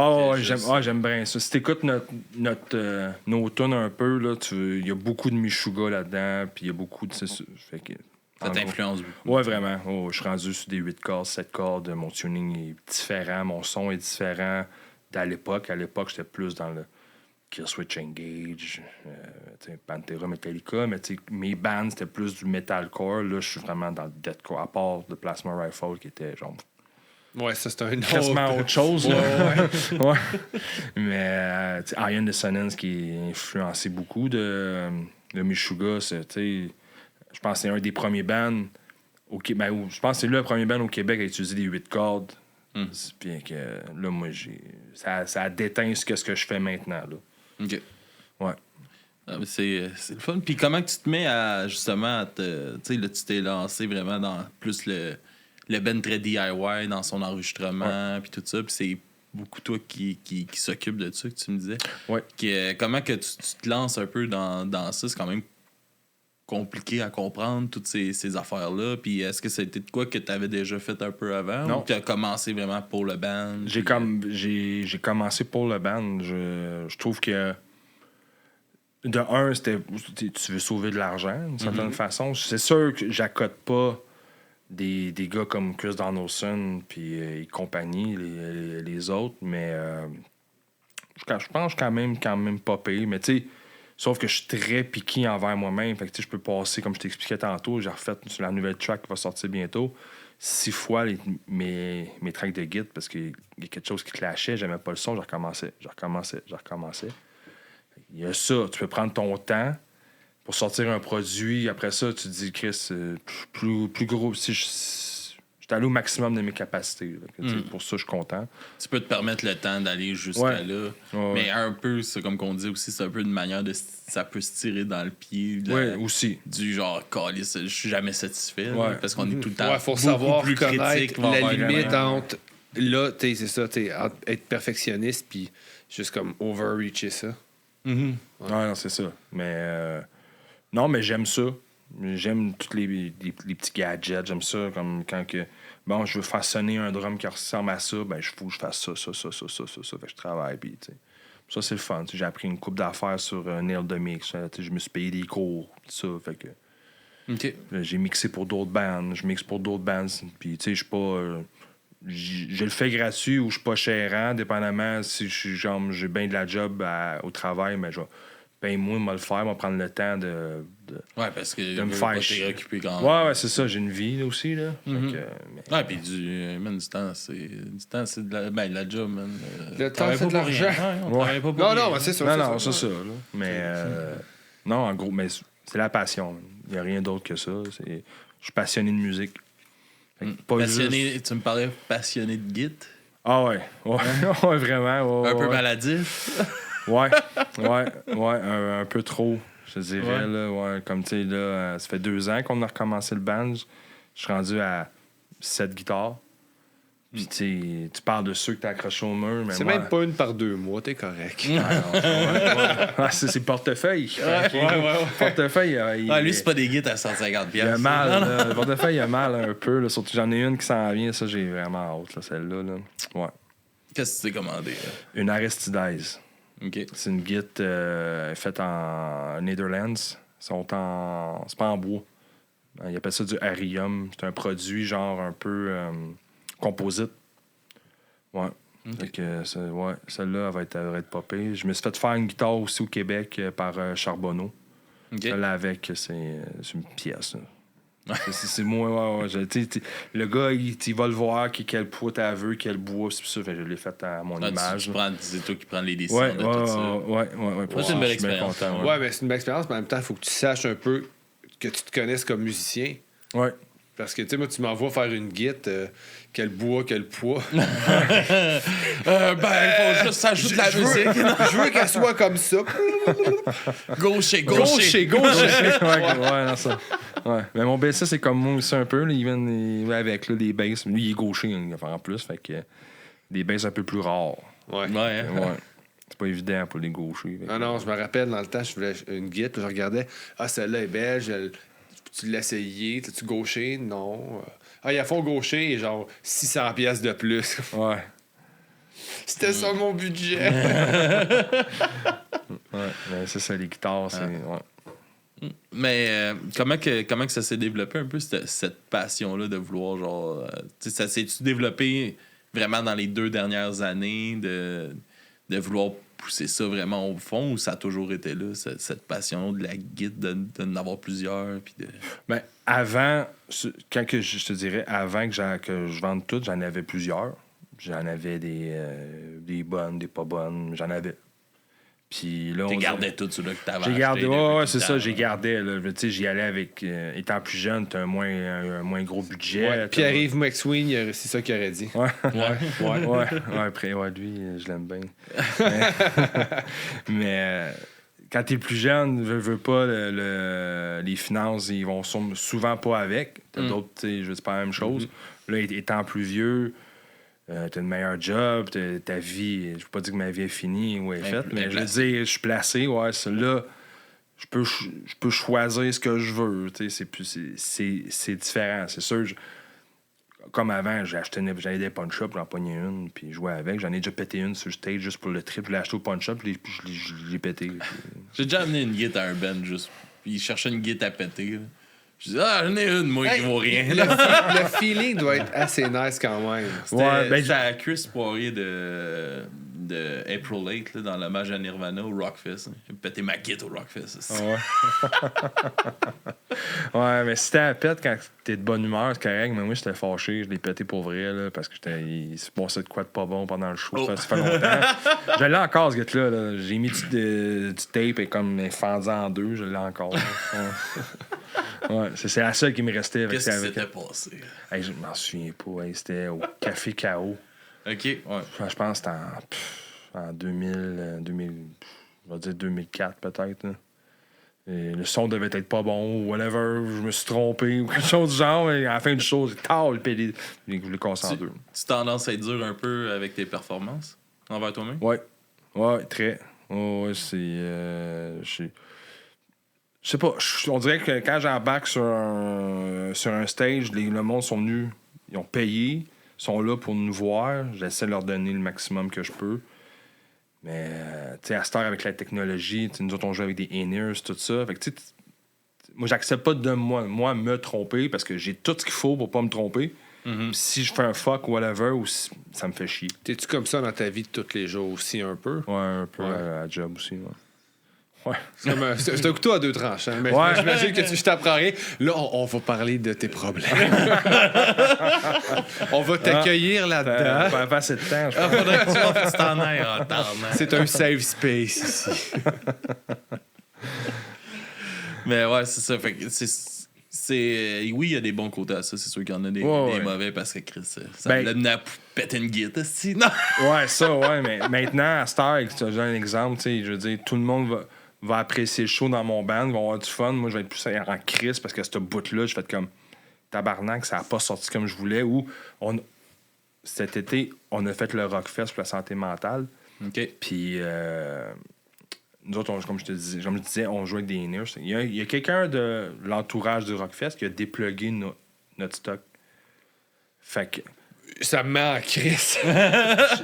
J'aime bien ça. Si t'écoutes nos tunes un peu, là, il y a beaucoup de Meshuggah là-dedans, puis il y a beaucoup de... Fait que, ça t'influence beaucoup. Ouais, vraiment. Je suis rendu sur des 8 cordes, 7 cordes. Mon tuning est différent, mon son est différent d'à l'époque. À l'époque, j'étais plus dans le Killswitch Engage, Pantera, Metallica, mais mes bands, c'était plus du metalcore. Là, je suis vraiment dans le deathcore, à part de Plasma Rifle, qui était genre... Ouais, ça, c'est un quasiment autre chose. Ouais. Mais Iron Dissonance, qui a influencé beaucoup de Meshuggah, je pense que c'est un des premiers bands je pense que c'est le premier band au Québec à utiliser des 8 cordes. Puis que là, moi, ça a déteint ce que je fais maintenant. Là. OK. Ouais. C'est le fun. Puis comment tu te mets à, justement, tu sais, là, tu t'es lancé vraiment dans plus le band très DIY dans son enregistrement, puis tout ça. Puis c'est beaucoup toi qui s'occupe de ça, que tu me disais. Ouais. Comment que tu te lances un peu dans ça? C'est quand même compliqué à comprendre, toutes ces affaires-là. Puis est-ce que c'était de quoi que tu avais déjà fait un peu avant? Non. Ou tu as commencé vraiment pour le band? J'ai commencé pour le band. Je trouve que de un, tu veux sauver de l'argent d'une certaine façon. C'est sûr que j'accote pas des gars comme Chris Donaldson puis compagnie, les autres, mais je pense que je suis quand même pas payé. Mais tu sais, sauf que je suis très piqué envers moi-même. Fait que je peux passer, comme je t'expliquais tantôt, j'ai refait sur la nouvelle track qui va sortir bientôt, 6 fois mes tracks de guide parce qu'il y a quelque chose qui clashait, j'aimais pas le son, je recommençais. Il y a ça, tu peux prendre ton temps pour sortir un produit. Après ça, tu te dis, Chris, plus gros. Si je suis allé au maximum de mes capacités. Pour ça, je suis content. Tu peux te permettre le temps d'aller jusqu'à là. Mais un peu, c'est comme qu'on dit aussi, c'est un peu une manière de... Ça peut se tirer dans le pied. Aussi. Du genre, calice, je suis jamais satisfait. Ouais. Là, parce qu'on est tout le temps faut beaucoup savoir plus critique. la limite entre... Là, c'est ça, entre être perfectionniste puis juste comme overreacher ça. Ouais, non, c'est ça. Mais non, mais j'aime ça. J'aime tous les petits gadgets. J'aime ça comme quand que bon, je veux faire sonner un drum qui ressemble à ça, ben je fasse ça. Fait que je travaille puis tu sais. Ça c'est le fun. J'ai appris une couple d'affaires sur Nail de Mix. Je me suis payé des cours, tout ça. Fait que OK. J'ai mixé pour d'autres bands. Je mixe pour d'autres bands. Puis tu sais, je suis pas je le fais gratuit ou je suis pas chérant, dépendamment si j'ai bien de la job au travail, mais ben moi, moi le faire, moi prendre le temps de Ouais, parce que de me faire t'es chier. occupé quand même. Ouais, c'est ça, j'ai une vie là, aussi. Là. Mhm. Fait que, mais- Ouais, puis du temps, c'est de la... Ben, la job, man. Le On temps, travaille c'est pas de pour rien. l'argent. Ouais, on Ouais. travaille pas pour Non, rien. non, mais c'est ça. Non, c'est c'est ça. Là. Mais non, en gros, mais c'est la passion. Il n'y a rien d'autre que ça. Je suis passionné de musique. Fait que pas Passionné, juste- tu me parlais passionné de git. Ah ouais, ouais, vraiment. Ouais, Un peu ouais. maladif. Ouais, un peu trop, je dirais. Ouais. Là, ouais, comme tu sais, là, ça fait 2 ans qu'on a recommencé le band. Je suis rendu à 7 guitares. Puis tu parles de ceux que t'as accrochés au mur, mais C'est moi... même pas une par 2 mois, t'es correct. Ah, c'est portefeuille. Ouais. Portefeuille, Lui, c'est pas des gits à 150$. il a mal. Là. Le portefeuille, il a mal un peu. Là. Surtout, j'en ai une qui s'en vient. Ça, j'ai vraiment hâte, là, celle-là. Là. Ouais. Qu'est-ce que tu t'es commandé? Là? Une Aristides. OK. C'est une git faite en Netherlands. C'est pas en bois. Ils appellent ça du Arium. C'est un produit genre un peu composite. Ouais. OK. Fait que, celle-là, elle va être popée. Je me suis fait faire une guitare aussi au Québec par Charbonneau. OK. Celle-là avec, c'est une pièce. Là. C'est moi, le gars, il va le voir, quel poids t'as vu, quel bois, c'est ça. Fait que je l'ai fait à mon image. C'est toi qui prends les décisions Ouais, de tout ça. ouais. Moi, c'est une belle expérience. Ouais, mais c'est une belle expérience, mais en même temps, il faut que tu saches un peu que tu te connaisses comme musicien. Ouais. Parce que, tu sais, moi, tu m'envoies faire une guite, quel bois, quel poids. Il faut juste s'ajouter de la musique. Je veux qu'elle soit comme ça. Gaucher. ouais, non, ça. Ouais. Mais mon bassiste, c'est comme moi aussi un peu. Là. Il vient avec là, des basses. Lui, il est gaucher en plus. Fait que des basses un peu plus rares. Ouais. Ouais. Ouais. C'est pas évident pour les gauchers. Non, je me rappelle, dans le temps, je voulais une guite, puis je regardais. Ah, celle-là est belle, tu l'as essayé, t'as-tu gaucher? Non. Ah, il y a fond gaucher et genre 600$ de plus. Ouais. C'était ça mon budget. Ouais. Mais c'est ça, les guitares, c'est. Ouais. Mais comment que ça s'est développé un peu, cette passion-là de vouloir, genre... ça s'est-tu développé vraiment dans les 2 dernières années de vouloir pousser ça vraiment au fond, ou ça a toujours été là, cette passion de la guide, d'en avoir plusieurs, puis de... Ben, avant, quand que je te dirais, avant que je vende tout, j'en avais plusieurs. J'en avais des bonnes, des pas bonnes, j'en avais. Puis là, Tu gardais tout ceux-là que t'avais j'ai acheté gardé, depuis ouais, tout c'est le ça, temps. j'ai gardé. Là. Tu sais, j'y allais avec. Étant plus jeune, t'as un moins gros budget. Ouais, Pierre-Yves McSween, c'est ça qu'il aurait dit. Ouais, après, ouais, lui, je l'aime bien. Mais quand t'es plus jeune, veux pas, les finances, ils vont souvent pas avec. T'as d'autres, tu sais, je veux dire, pas la même chose. Là, étant plus vieux, t'as une meilleure job, ta vie, je veux pas dire que ma vie est finie ou est faite, mais je veux dire, je suis placé, ouais, là, je peux choisir ce que je veux, tu sais, c'est différent, c'est sûr. Comme avant, j'allais des punch-ups, j'en pognais une, puis je jouais avec. J'en ai déjà pété une sur le stage juste pour le trip. Je l'ai acheté au punch-up, puis je l'ai pété. J'ai déjà amené une guitare à un band, juste, puis il cherchait une guitare à péter, là. Je dis, j'en ai une, moi, qui vaut rien. Le feeling doit être assez nice quand même. C'était à Chris Poirier de April 8, là, dans l'hommage à Nirvana au Rockfest. J'ai pété ma guitare au Rockfest. Ouais, mais si t'es à pète quand t'es de bonne humeur, c'est correct, mais moi, j'étais fâché. Je l'ai pété pour vrai, là, parce que il se passait de quoi de pas bon pendant le show. Ça fait longtemps. Je l'ai encore, ce gars-là. Là. J'ai mis du tape et comme fendu en deux. Je l'ai encore. Ouais, c'est la seule qui me restait. Qu'est-ce qui s'était passé? Hey, je m'en souviens pas. Hey, c'était au Café K.O. OK, ouais. Je pense que c'était en 2000, je vais dire 2004 peut-être. Là. Et le son devait être pas bon ou whatever. Je me suis trompé ou quelque chose du genre. Et à la fin du show, le pédé. Je voulais casser en deux. Tu tendance à être dur un peu avec tes performances envers toi-même? Ouais, très. Ouais, c'est... Je sais pas, on dirait que quand j'embarque sur un stage, le monde sont venus, ils ont payé, ils sont là pour nous voir. J'essaie de leur donner le maximum que je peux. Mais, tu sais, à cette heure, avec la technologie, nous autres, on joue avec des in-ears, tout ça. Fait que, tu sais, moi, j'accepte pas de moi me tromper parce que j'ai tout ce qu'il faut pour pas me tromper. Mm-hmm. Si je fais un fuck ou whatever, ça me fait chier. T'es-tu comme ça dans ta vie de tous les jours aussi, un peu? Ouais, un peu à la job aussi, ouais. Ouais. C'est un couteau à deux tranches. Hein, mais Ouais. j'imagine que je t'apprends rien. Là, on va parler de tes problèmes. On va t'accueillir là-dedans. Pas assez de temps, je Ah, pense. faudrait que tu t'en ailles en tabarnak. C'est un safe space ici. Mais ouais, c'est ça. Fait que oui, il y a des bons côtés à ça. C'est sûr qu'il y en a des mauvais parce que Chris, ça Ben- l'a amené à péter une guitare. Non! Ouais, ça, ouais, mais maintenant, à Star, je te donne un exemple, tu sais, je veux dire, tout le monde va apprécier le show dans mon band, va avoir du fun. Moi, je vais être plus en crise parce que ce bout-là, je fais comme tabarnak, ça n'a pas sorti comme je voulais. Ou cet été, on a fait le Rockfest pour la santé mentale. OK. Puis, nous autres, comme je disais, on jouait avec des nurses. Il y a quelqu'un de l'entourage du Rockfest qui a déplugué notre stock. Fait que Ça me met en crise.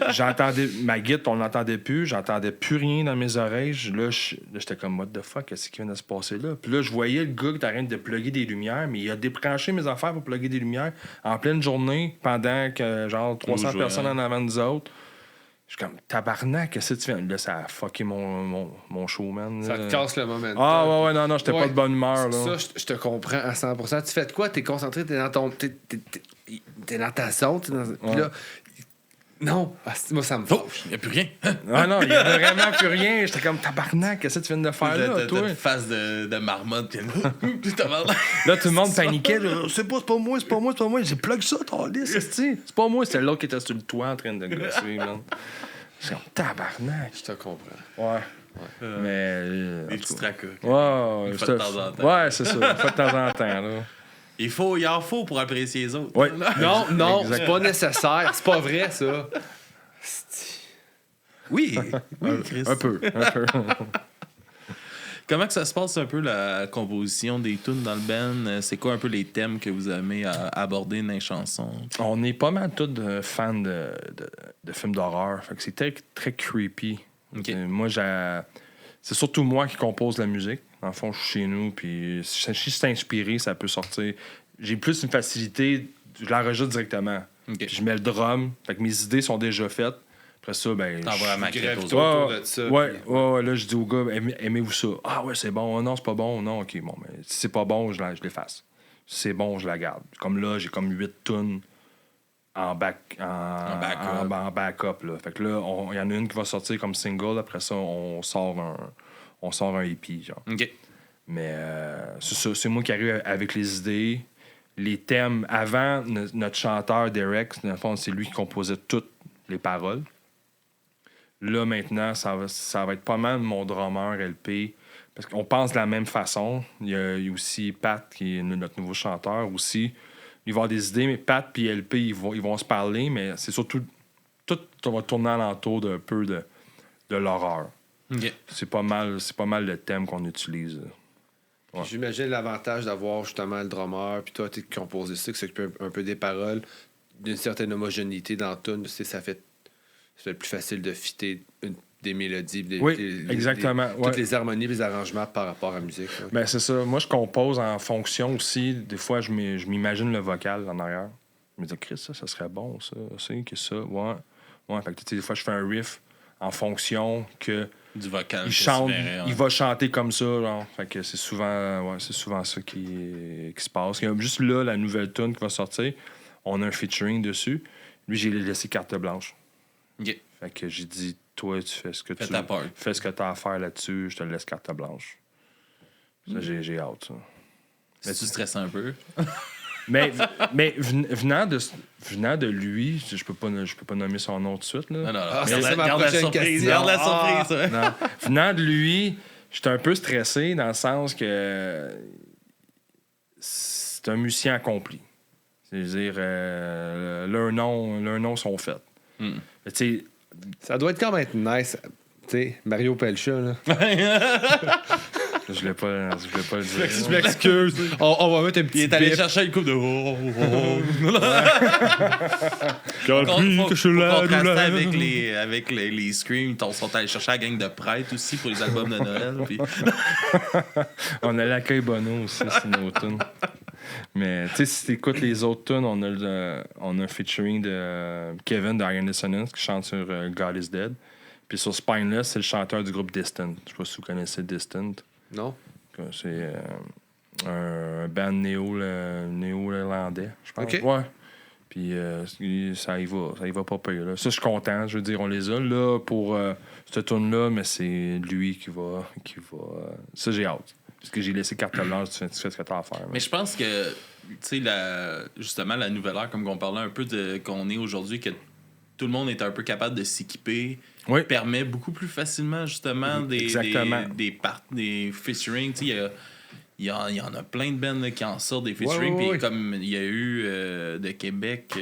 j'entendais ma guitare, on l'entendait plus, j'entendais plus rien dans mes oreilles. Là, j'étais comme what the fuck, qu'est-ce qui vient de se passer là? Puis là, je voyais le gars qui était en train de plugger des lumières, mais il a débranché mes affaires pour plugger des lumières en pleine journée pendant que genre 300 personnes en avant de nous autres. Je suis comme tabarnak, qu'est-ce que tu fais? Là, ça a fucké mon show, man. Ça te casse le moment. Ah ouais, non, j'étais pas de bonne humeur. Là. Ça, je te comprends à 100%. Tu fais de quoi? T'es concentré, t'es dans ton... T'es dans ta zone. Puis là... Non, moi, ça me Oh, fâche. il n'y a plus rien. Ah non, il y avait vraiment plus rien. J'étais comme tabarnak, qu'est-ce que tu viens de faire là, T'as toi? une face de marmotte. Puis tabarnak. Là, tout le monde paniquait. Là, c'est pas moi. J'ai plug ça, ton liste, c'est pas moi. C'était l'autre qui était sur le toit en train de gosser, man. J'étais comme tabarnak. Je te comprends. Ouais. Mais. Des petits tracas. Ouais, Une fois de temps en temps. Ouais, c'est ça. Une fois de temps en temps, là. Il en faut pour apprécier les autres. Ouais. Non, Exact. c'est pas nécessaire. C'est pas vrai, ça. Oui, Chris. Un peu. Comment que ça se passe un peu la composition des tunes dans le band? C'est quoi un peu les thèmes que vous aimez à aborder dans les chansons? On est pas mal tous fans de films d'horreur. Fait que c'est très, très creepy. Ok. Moi, c'est surtout moi qui compose la musique. Dans le fond, je suis chez nous, puis si c'est inspiré, ça peut sortir. J'ai plus une facilité, je l'enregistre directement. Ok. Puis je mets le drum, fait que mes idées sont déjà faites. Après ça, ben. T'envoies la maquette aux Grève-toi autres. autour de ça. Ouais, là, je dis aux gars, aimez-vous ça? Ah ouais, c'est bon. Ah, non, c'est pas bon. Non, ok, bon, mais si c'est pas bon, je l'efface. Si c'est bon, je la garde. Comme là, j'ai comme 8 tunes en backup. Là. Fait que là, il y en a une qui va sortir comme single. Après ça, on sort un EP, genre. OK. Mais c'est ça, c'est moi qui arrive avec les idées, les thèmes. Avant, notre chanteur, Derek, dans le fond, c'est lui qui composait toutes les paroles. Là, maintenant, ça va être pas mal mon drummer LP. Parce qu'on pense de la même façon. Il y a aussi Pat, qui est notre nouveau chanteur aussi. Il va avoir des idées, mais Pat et LP, ils vont se parler, mais c'est surtout... Tout va tourner alentour d'un peu de l'horreur. OK. C'est pas mal le thème qu'on utilise. Ouais. J'imagine l'avantage d'avoir justement le drummer, puis toi, tu composé ça, qui s'occupe un peu des paroles, d'une certaine homogénéité dans la tune. Ça fait plus facile de fitter des mélodies, exactement. toutes les harmonies, les arrangements par rapport à la musique. Là. Ben, c'est ça. Moi, je compose en fonction aussi. Des fois, je m'imagine le vocal en arrière. Je me dis, Chris, ça serait bon, ça. C'est que ça. Ouais. Fait que, tu sais, des fois, je fais un riff en fonction que Du vocal. il que chante, tu verrais, ouais. il va chanter comme ça, genre. Fait que c'est souvent ça qui se passe. Il y a juste là, la nouvelle tune qui va sortir. On a un featuring dessus. Lui, j'ai laissé carte blanche. OK. Fait que j'ai dit, toi, tu fais ce que Fais ta part. fais ce que tu as à faire là-dessus, je te laisse carte blanche. Ça, j'ai hâte, ça. Mais tu stresses un peu. Mais venant de lui, je peux pas nommer son nom tout de suite, là. Non. c'est ma Garde la prochaine surprise. question. Garde la surprise. ouais. Non. Venant de lui, j'étais un peu stressé dans le sens que c'est un musicien accompli. C'est-à-dire, leurs noms sont faits. Mm. Mais tu sais, Ça doit être quand même nice. Tu sais, Mario Pelcha, là. je voulais pas le dire. Je m'excuse. On va mettre un petit Il est allé bip. chercher une coupe de. Faut que je suis là, Contraster avec les screams, ils sont allés chercher la gang de prêtres aussi pour les albums de Noël. Puis... On a l'accueil Bono aussi, c'est nos tunes. Mais tu sais, si tu écoutes les autres tunes, on a un featuring de Kevin d'Iron Dissonance qui chante sur God is Dead. Puis sur Spineless, c'est le chanteur du groupe Distant. Je sais pas si vous connaissez Distant. Non? C'est un band néo-irlandais, je pense. OK. Ouais. Puis ça y va pas pire. Là. Ça, je suis content. Je veux dire, on les a là pour cette tune-là, mais c'est lui qui va. Ça, j'ai hâte. Parce que j'ai laissé carte blanche, tu fais ce que t'as à faire. Mais je pense que, tu sais, justement, la nouvelle ère, comme on parlait un peu de qu'on est aujourd'hui, que tout le monde est un peu capable de s'équiper, permet beaucoup plus facilement, justement, des featuring. Tu sais, il y en a plein de bands là, qui en sortent des featuring. Puis comme il y a eu de Québec,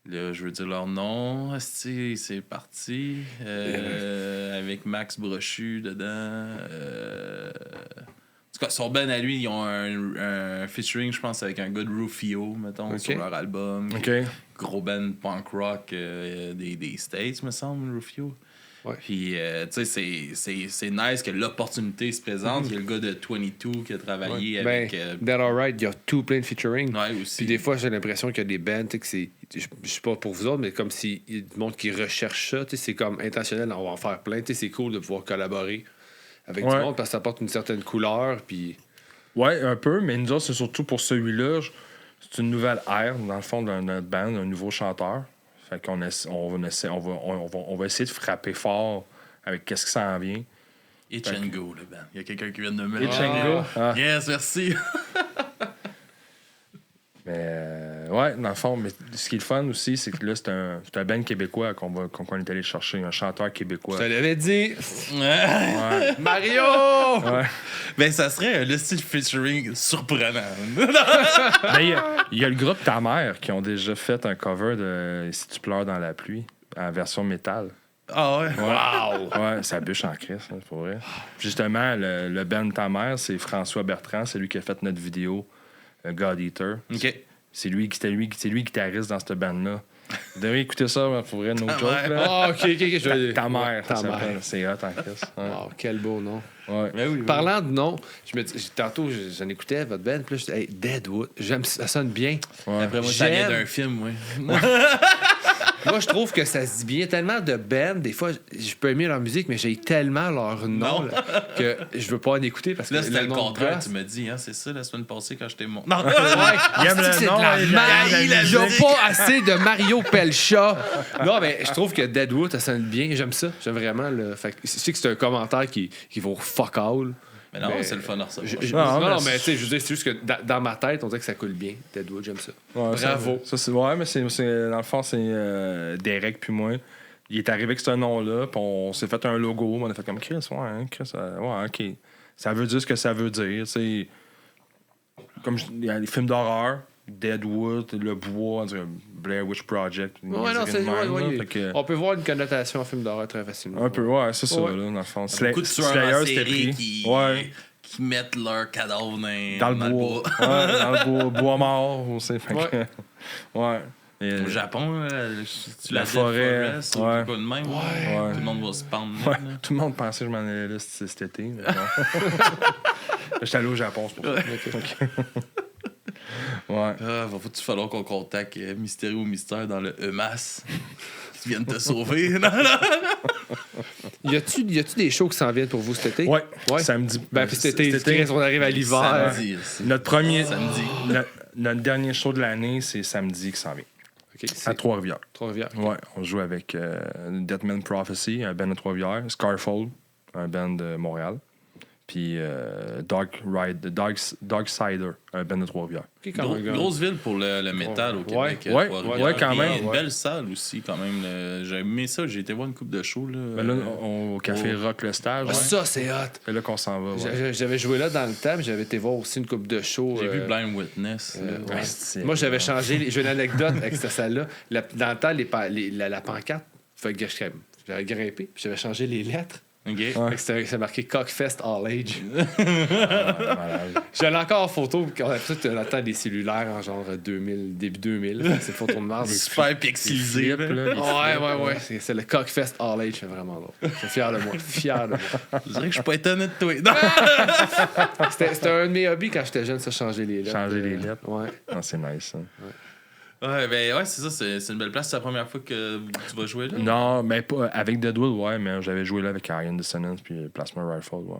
là, je veux dire leur nom, c'est parti. Avec Max Brochu dedans. En tout cas, son band à lui, ils ont un featuring, je pense, avec un gars de Rufio, mettons, sur leur album. Gros band punk rock des States, me semble, Rufio. Ouais. Puis, tu sais, c'est nice que l'opportunité se présente. Il y a le gars de 22 qui a travaillé avec. That Alright, il y a tout plein de featuring. Ouais, aussi. Puis des fois, j'ai l'impression qu'il y a des bands, tu sais, que c'est. Je sais pas pour vous autres, mais comme s'il y a du monde qui recherche ça, tu sais, c'est comme intentionnel, on va en faire plein. Tu sais, c'est cool de pouvoir collaborer avec du monde parce que ça apporte une certaine couleur. Puis. Ouais, un peu, mais nous autres, c'est surtout pour celui-là. C'est une nouvelle ère, dans le fond, de notre band, un nouveau chanteur. Fait qu'on va essayer de frapper fort avec qu'est-ce qui s'en vient. Itch and Go, le band. Il y a quelqu'un qui vient de me mettre. Itch and Go? Ah. Yes, merci. Mais ouais, dans le fond, mais ce qui est le fun aussi, c'est que là, c'est un band québécois qu'on est allé chercher, un chanteur québécois. Je te l'avais dit! Ouais. Mario! Ouais. Ben, ça serait le style featuring surprenant. Ben, il y a le groupe Ta Mère qui ont déjà fait un cover de Si tu pleures dans la pluie en version métal. Ah ouais? Wow! Ouais, ça bûche en crise, hein, pour vrai. Justement, le band Ta Mère, c'est François Bertrand, c'est lui qui a fait notre vidéo God Eater. OK. C'est lui guitariste dans cette band-là. Vous devriez écouter ça, pour vrai, no joke. Là. Ah, ok, je vais. Ta mère, Ta ça mère. s'appelle. C'est hot en crise. Ouais. Wow, quel beau nom. Ouais. Ben oui, Parlant de nom, tantôt, j'en écoutais votre band, puis là, je disais, hey, Deadwood, j'aime ça sonne bien. Ouais. Après moi, ça vient J'aime. d'un film, oui. Moi, je trouve que ça se dit bien. Tellement de bands, des fois, je peux aimer leur musique, mais j'ai tellement leur nom Non. là, que je veux pas en écouter parce que Là, c'était le nom contraire, gosse. tu m'as dit, hein, c'est ça, la semaine passée, quand j'étais monté. Non! Ouais, Il aime c'est le nom, de la il merde. aime la Ils ont musique. pas assez de Mario Pelcha. Non, mais je trouve que Deadwood, ça sonne bien. J'aime ça. J'aime vraiment. Fait que je sais que c'est un commentaire qui vaut fuck all. Mais non, Mais c'est le fun à recevoir. Non, mais tu sais, je veux dire, c'est juste que dans ma tête, on dirait que ça coule bien. Deadwood, j'aime ça. Ouais, Bravo. Ouais, mais dans le fond, c'est Derek puis moi. Il est arrivé avec ce nom-là, puis on s'est fait un logo. On a fait comme Chris, OK. Ça veut dire ce que ça veut dire. C'est comme il y a les films d'horreur, Deadwood, Le Bois, on dirait Blair Witch Project. Ouais, non, c'est. Que, On peut voir une connotation en film d'horreur très facilement. un peu, ouais, c'est ça, Ouais. là, dans le fond. Il y a beaucoup de tueurs Slayer, en c'était série pris. Ouais. qui mettent leur cadavre Dans le bois. Ouais, dans le bois mort aussi. Fait que, ouais. Et, Au Japon, tu la forêt, Forest, ou ouais. quoi de même. Ouais. Tout le monde va se pendre. ouais, là. tout le monde pensait que je m'en allais là cet été. Mais bon. J'étais allé au Japon, c'est pour ça. Ouais. Ah, va-tu falloir qu'on contacte Mystérieux ou Mystère dans le EMAS qui viennent te sauver? Non, non. Y a-tu des shows qui s'en viennent pour vous cet été? Ouais. Ouais. Samedi. Ben, puis cet été, on arrive à l'hiver. Samedi, aussi. Notre premier. Samedi. Notre dernier show de l'année, c'est samedi qui s'en vient. OK, À c'est Trois-Rivières. Trois-Rivières. Ouais, on joue avec Deathman Prophecy, un band de Trois-Rivières. Scarfall, un band de Montréal. Puis Darksider, un band de Trois-Rivières. OK, quand même. Grosse ville pour le métal au Ouais. Québec. Ouais, Trois-Rivières. ouais, quand Puis même, Une ouais. belle salle aussi, quand même. J'ai aimé ça. J'ai été voir une coupe de show. Là, Ben là, au Café Rock Le Stage. Ah, ça, c'est hot. C'est là qu'on s'en va. Ouais. J'avais joué là dans le temps, mais j'avais été voir aussi une coupe de show. J'ai vu Blind Witness. ouais. c'est- Moi, j'avais changé. J'ai une anecdote avec cette salle-là. Dans le temps, la pancarte, j'avais grimpé, puis j'avais changé les lettres. OK. Fait que c'est marqué Cockfest All Age. Malade. J'en ai encore en photo, on a tout le temps des cellulaires en genre 2000, début 2000. C'est photo de Mars. Super pixelisé. Flip, là. Ouais. C'est le Cockfest All Age, c'est vraiment drôle. Je suis fier de moi. Fier de moi. Je dirais que je suis pas étonné de toi. Non. C'était un de mes hobbies quand j'étais jeune, ça, changer les lettres. Changer les lettres. Ouais. Ah, c'est nice, ça. Ouais, c'est ça, c'est une belle place. C'est la première fois que tu vas jouer là? Non, mais pas avec Deadwood, ouais, mais j'avais joué là avec Iron Dissonance puis Plasma Rifle, ouais.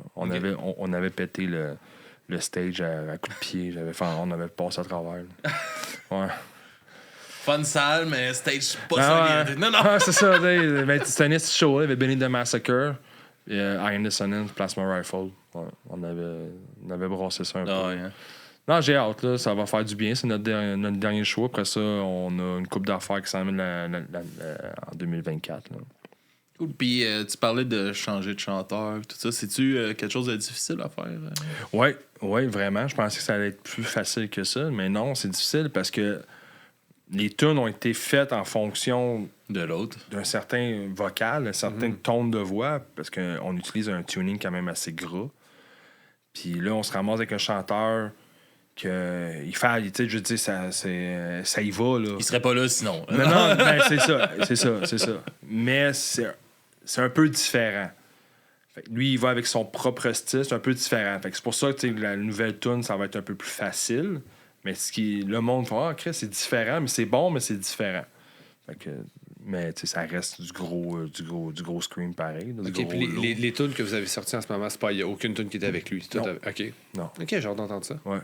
On avait pété le stage à coups de pied. On avait passé à travers. Là. Ouais. Fun salle, mais stage pas solide. Ouais. Non. Ah, c'est ça. C'était un petit show. Il y avait Benny the Massacre, Iron Dissonance, Plasma Rifle. Ouais, on avait brassé ça un peu. Ouais. Non, j'ai hâte. Là, ça va faire du bien. C'est notre dernier show. Après ça, on a une coupe d'affaires qui s'en vient en 2024. Là. Cool. Puis tu parlais de changer de chanteur, tout ça. C'est-tu quelque chose de difficile à faire? Oui, vraiment. Je pensais que ça allait être plus facile que ça. Mais non, c'est difficile parce que les tunes ont été faites en fonction de l'autre, d'un certain vocal, un certain ton de voix, parce qu'on utilise un tuning quand même assez gras. Puis là, on se ramasse avec un chanteur que il fait, tu sais, je veux dire, ça y va, là. Il serait pas là sinon. Non, ben, c'est ça. Mais c'est un peu différent. Fait que lui, il va avec son propre style, c'est un peu différent. Fait que c'est pour ça que la nouvelle tune, ça va être un peu plus facile. Mais le monde fait Chris, c'est différent, mais c'est bon, mais c'est différent. Fait que, mais ça reste du gros scream pareil. OK, puis les tunes que vous avez sorties en ce moment, il n'y a aucune tune qui était avec lui. OK. Non. OK, j'ai hâte d'entendre ça. Ouais.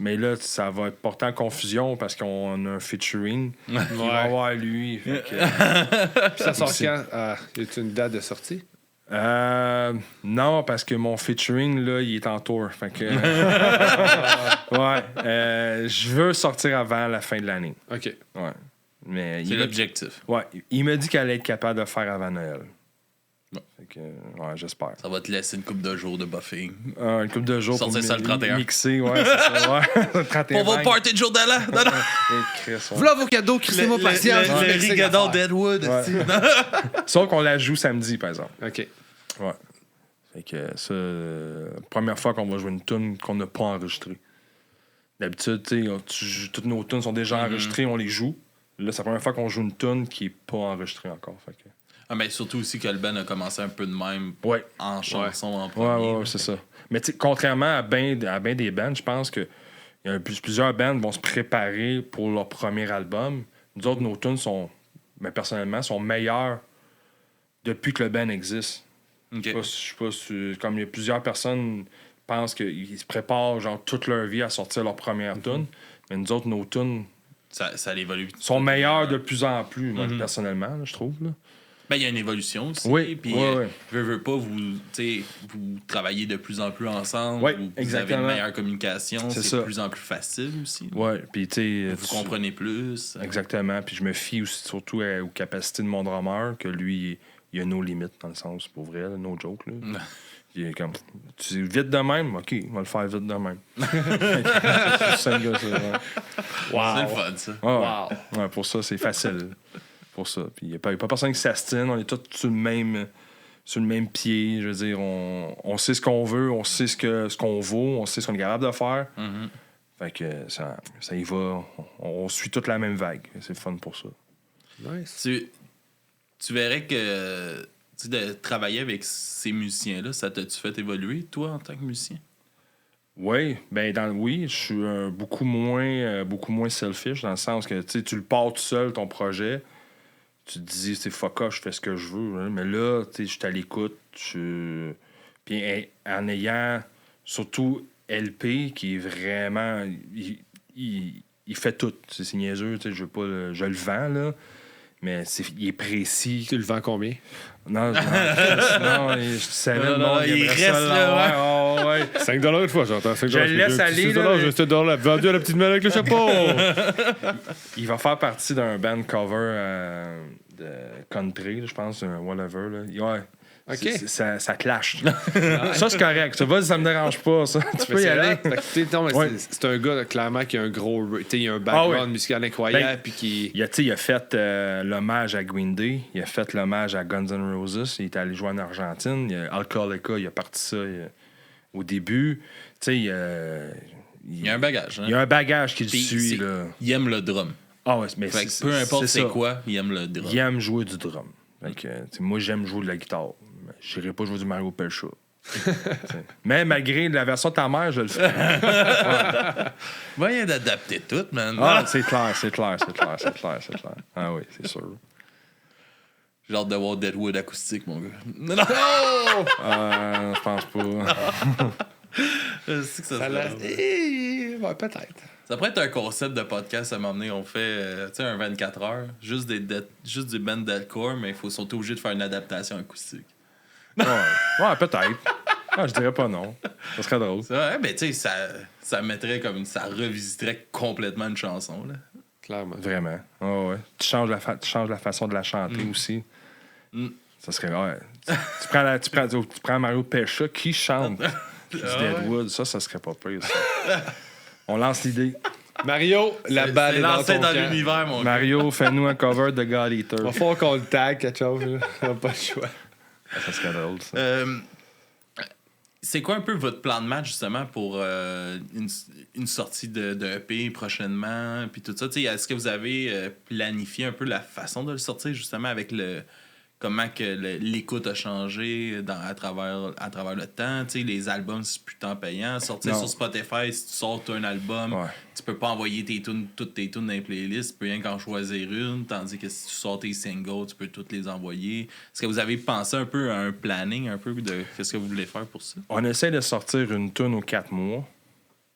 Mais là, ça va être porté en confusion parce qu'on a un featuring qui va avoir lui. Fait que, puis ça sort quand? Y a-t-il une date de sortie? Non, parce que mon featuring, là, il est en tour. Fait que, je veux sortir avant la fin de l'année. OK. Ouais. Mais c'est l'objectif. Ouais. Il m'a dit qu'elle allait être capable de faire avant Noël. Bon. Fait que, j'espère. Ça va te laisser une couple de jours de buffing. Une couple de jours sortir ça le 31. Mixer, ouais, c'est ça. Ouais. 31 on va party de jour d'allant. Voilà vos cadeaux, crissez-moi patience. Le rigadon Deadwood. Sauf qu'on la joue samedi, par exemple. OK. Ouais. Fait que ça, première fois qu'on va jouer une tune qu'on n'a pas enregistrée. D'habitude, toutes nos tunes sont déjà enregistrées, on les joue. Là, c'est la première fois qu'on joue une tune qui n'est pas enregistrée encore. Fait que... mais surtout aussi que le band a commencé un peu de même en chanson en premier. Ouais, c'est ça. Mais contrairement à ben des bands, je pense que y a plusieurs bands vont se préparer pour leur premier album. Nous autres, nos tunes personnellement, sont meilleures depuis que le band existe. Okay. Je sais pas si, comme il y a plusieurs personnes pensent qu'ils se préparent genre toute leur vie à sortir leur première tune, mais nous autres, nos tunes ça évolue. Sont meilleures de plus en plus, moi, personnellement, là, je trouve. Là. Ben, il y a une évolution aussi. Oui, puis veux pas, vous travaillez de plus en plus ensemble. Oui, vous avez une meilleure communication. C'est de plus en plus facile aussi. Oui, puis vous comprenez plus. Exactement. Puis je me fie aussi surtout aux capacités de mon drummer, que lui, il a nos limites, dans le sens, pour vrai, là, no joke. Là. Il est comme, tu vite de même? OK, on va le faire vite de même. C'est le fun, ça. Ouais, pour ça, c'est facile. Pour ça. Puis il n'y a pas personne qui s'astine. On est tous sur le même pied. Je veux dire, on sait ce qu'on veut, on sait ce qu'on vaut, on sait ce qu'on est capable de faire. Fait que ça y va. On suit toute la même vague. C'est fun pour ça. Nice. Tu verrais que de travailler avec ces musiciens-là, ça t'a-tu fait évoluer, toi, en tant que musicien? Oui, je suis beaucoup moins selfish, dans le sens que tu le pars tout seul, ton projet. Tu te dis, c'est fuck off, je fais ce que je veux. Hein. Mais là, je suis à l'écoute. Puis en ayant surtout LP, qui est vraiment... Il fait tout. C'est niaiseux, je le vends, là. Mais il est précis. Tu le vends combien? Non, je savais le monde. Il reste là, ouais. 5$ une fois, j'entends. Je le laisse aller. Là, je te donne vendu à la petite main avec le chapeau. Il va faire partie d'un band cover de country, je pense, whatever. Là. Ouais. OK. Ça clash. Ça, c'est correct. Ça me dérange pas, ça. Tu peux y aller. C'est un gars, clairement, qui a un gros... Il a un background musical incroyable. Puis il a fait l'hommage à Green Day. Il a fait l'hommage à Guns N' Roses. Il est allé jouer en Argentine. Alcoholica, il a parti ça au début. Il y a un bagage. Hein? Il y a un bagage qui le suit. Là. Il aime le drum. Ah ouais, mais peu importe c'est quoi, il aime le drum. Il aime jouer du drum. Fait que, moi, j'aime jouer de la guitare. Je n'irai pas jouer du Mario Pelcha. Mais malgré la version de ta mère, je le fais. Moyen d'adapter tout, man. Ah, c'est clair. Ah oui, c'est sûr. J'ai hâte de voir Deadwood acoustique, mon gars. Non! Je pense pas. Je sais que ça Ça serait drôle. Ouais, peut-être. Ça pourrait être un concept de podcast à m'emmener. On fait tu sais, un 24 heures, juste des bands deathcore, mais il faut surtout obligé de faire une adaptation acoustique. Ouais, peut-être. Ah, je dirais pas non. Ça serait drôle. C'est vrai, mais tu sais, ça mettrait comme ça revisiterait complètement une chanson, là. Clairement. Vraiment. Oh, ouais. Tu changes la façon de la chanter aussi. Ça serait. Ouais. Tu prends Mario Pesha qui chante du Deadwood. Ça serait pas pire, ça. On lance l'idée. Mario, la balle est dans lancé ton dans camp. l'univers, mon gars. Mario, fais-nous un cover de God Eater. Il va falloir qu'on le tag, quelque chose. Là. On n'a pas le choix. Ça serait drôle, ça. C'est quoi un peu votre plan de match, justement, pour une sortie de EP prochainement, puis tout ça? T'sais, est-ce que vous avez planifié un peu la façon de le sortir, justement, avec comment que l'écoute a changé à travers le temps? T'sais, les albums, c'est plus tant payant. Sortir sur Spotify, si tu sors un album, tu peux pas envoyer toutes tes tunes dans les playlists, tu peux rien qu'en choisir une, tandis que si tu sors tes singles, tu peux toutes les envoyer. Est-ce que vous avez pensé un peu à un planning, un peu, de qu'est-ce que vous voulez faire pour ça? On essaie de sortir une tune aux 4 mois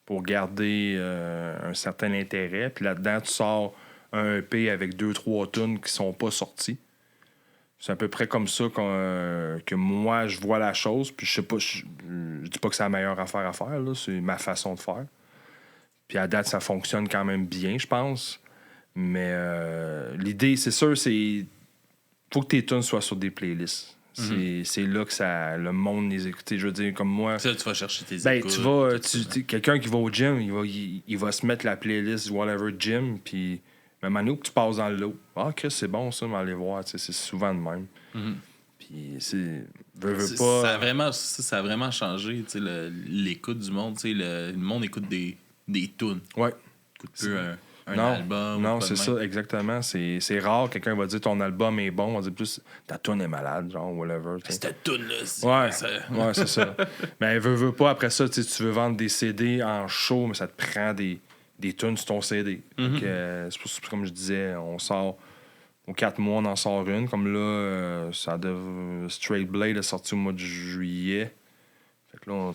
pour garder un certain intérêt. Puis là-dedans, tu sors un EP avec 2-3 tunes qui sont pas sorties. C'est à peu près comme ça que moi, je vois la chose. Puis je sais pas, je dis pas que c'est la meilleure affaire à faire, là. C'est ma façon de faire. Puis à date, ça fonctionne quand même bien, je pense. Mais l'idée, c'est sûr, c'est faut que tes tunes soient sur des playlists. C'est là que le monde les écoute. Je veux dire, comme moi... Ça, tu vas chercher tes écoutes. Quelqu'un qui va au gym, il va se mettre la playlist whatever gym, puis... Mais maintenant que tu passes dans le lot, Chris, c'est bon ça, mais aller voir, c'est souvent de même. Puis c'est. Pas. Ça a vraiment changé, l'écoute du monde. Le monde écoute des tunes. Ouais. Écoute plus un album. Non, c'est ça, exactement. C'est rare, quelqu'un va dire ton album est bon, on va dire plus ta tune est malade, genre, whatever. Cette tune-là, ouais, c'est ça. Mais veux pas, après ça, tu veux vendre des CD en show, mais ça te prend des tunes sur ton CD. C'est pour ça, comme je disais, on sort aux 4 mois, on en sort une. Comme là, Straight Blade est sorti au mois de juillet. Fait que là,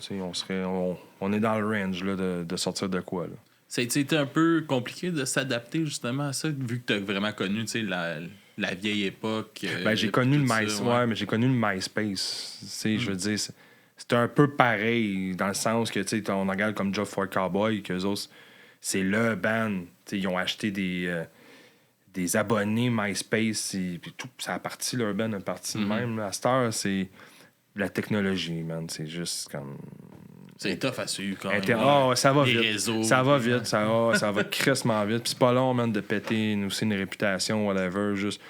on est dans le range là, de sortir de quoi. Là. Ça a été un peu compliqué de s'adapter justement à ça, vu que tu as vraiment connu la vieille époque. J'ai connu le MySpace. Ouais, mais j'ai connu le MySpace. Je veux dire, c'était un peu pareil dans le sens que on regarde comme Job for Cowboy, qu'eux autres, c'est le band. Ils ont acheté des abonnés MySpace, puis tout, ça a parti, leur band a parti de même. Là. À cette heure, c'est la technologie, man. C'est juste comme... C'est tough à suivre quand même. Ça va les vite. Réseaux, ça va vite, ça va crissement vite. Puis c'est pas long, man, de péter aussi une réputation, whatever. Juste...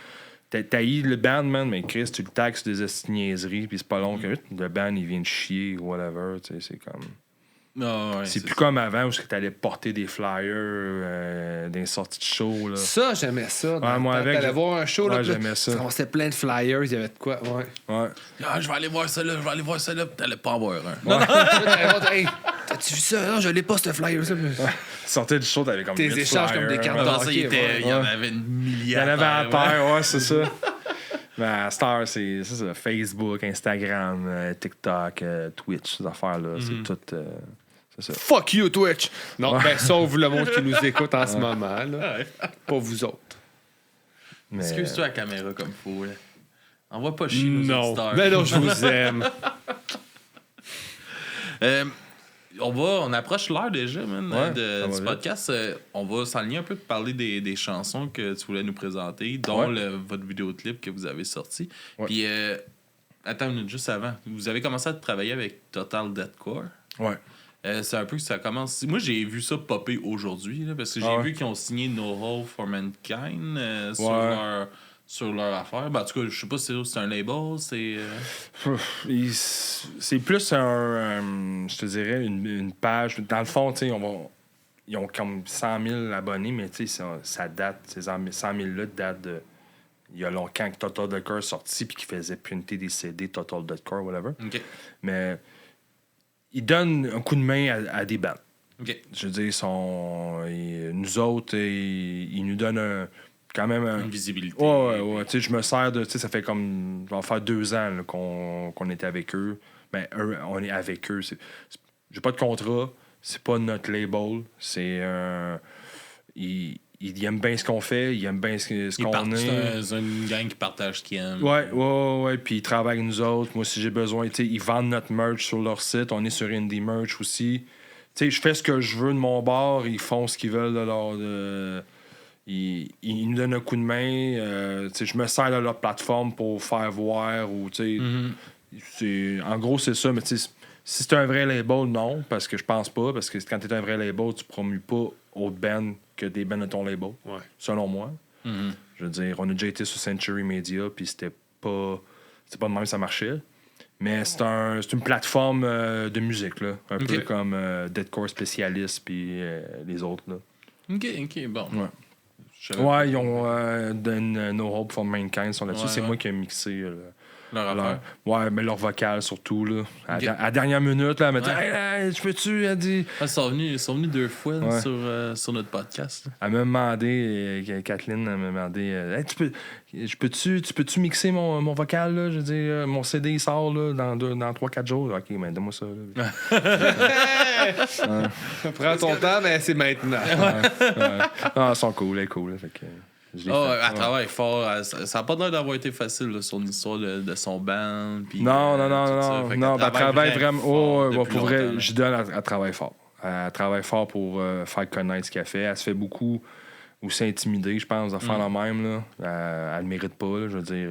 T'as eu le band, man, mais Chris, tu le taxes des niaiseries, puis c'est pas long que le band, il vient de chier, whatever. C'est comme... c'est plus comme avant où tu allais porter des flyers des sorties de show. Là. Ça, j'aimais ça. Moi, t'allais voir un show. Là, j'aimais ça. On s'était plein de flyers. Il y avait de quoi. Ouais. Je vais aller voir ça là. Puis t'allais pas en voir un. Non. Hey, t'as-tu vu ça? Non, je l'ai pas, ce flyer. Sortais du show, t'avais comme tes échanges comme des cartes il y en avait une milliard. Il y en avait à terre, ouais, c'est ça. Mais à Star, c'est ça. Facebook, Instagram, TikTok, Twitch, ces affaires-là. C'est tout... c'est ça. Fuck you, Twitch! Non, sauf le monde qui nous écoute en ce moment. Là. Pas vous autres. Mais... Excuse-toi la caméra comme faut. Là. Envoie pas chier nos auditeurs. Mais non, je vous aime. On approche l'heure déjà, man, du vite. podcast. On va s'enligner un peu de parler des chansons que tu voulais nous présenter, dont votre vidéoclip que vous avez sorti. Puis, attends une minute, juste avant. Vous avez commencé à travailler avec Total Deathcore. Ouais. C'est un peu que ça commence. Moi, j'ai vu ça popper aujourd'hui, là, parce que j'ai vu qu'ils ont signé No Hole for Mankind sur leur affaire. Ben, en tout cas, je sais pas si c'est un label, c'est... C'est plus je te dirais, une page. Dans le fond, ils ont comme 100 000 abonnés, mais ça date, ces 100 000-là datent de il y a longtemps que Total Deathcore est sorti puis qu'il faisait printer des CD Total Deathcore, whatever. OK. Mais il donne un coup de main à des bands. OK. Je veux dire, nous autres, ils nous donnent quand même Une visibilité. Ouais. Tu sais, je me sers de... Tu sais, ça fait comme... Ça va faire 2 ans là, qu'on était avec eux. Ben, on est avec eux. J'ai pas de contrat. C'est pas notre label. C'est ils aiment bien ce qu'on fait. Ils aiment bien ce qu'on est. C'est une gang qui partage ce qu'ils aiment. Ouais. Puis ils travaillent avec nous autres. Moi, si j'ai besoin, tu sais, ils vendent notre merch sur leur site. On est sur Indie Merch aussi. Tu sais, je fais ce que je veux de mon bord. Ils font ce qu'ils veulent de leur... Ils nous donnent un coup de main. Je me sers de leur plateforme pour faire voir. Ou, en gros, c'est ça. Mais si c'est un vrai label, non. Parce que je pense pas. Parce que quand tu es un vrai label, tu promues pas autres bands que des bands de ton label. Ouais. Selon moi. Je veux dire, on a déjà été sur Century Media. Puis c'était pas de même que ça marchait. Mais c'est une plateforme de musique. Là, un peu comme Deathcore Spécialiste. Puis les autres. Là. OK, bon. Ouais, ils ont No Hope for Mankind sont là-dessus. C'est moi qui ai mixé mais leur vocal surtout. Là. À la dernière minute, là, elle m'a dit hey, je peux-tu? Elle dit. Ils sont venus 2 fois sur notre podcast. Elle m'a demandé, Kathleen, elle m'a demandé hey, tu peux-tu mixer mon vocal? Là? Je veux dire, mon CD il sort là, dans 3-4 jours. Ok, ben donne-moi ça. Prends ton temps, mais c'est maintenant. Non, elles sont cool, elle est cool. Là, fait que, elle travaille fort. Ça n'a pas l'air d'avoir été facile, là, son histoire de son band. Non. Elle travaille vraiment. Pour vrai, je donne, elle travaille fort. Elle travaille fort pour faire connaître ce qu'elle fait. Elle se fait beaucoup aussi intimider, je pense, de faire la même. Là. Elle ne mérite pas. Là, je veux dire,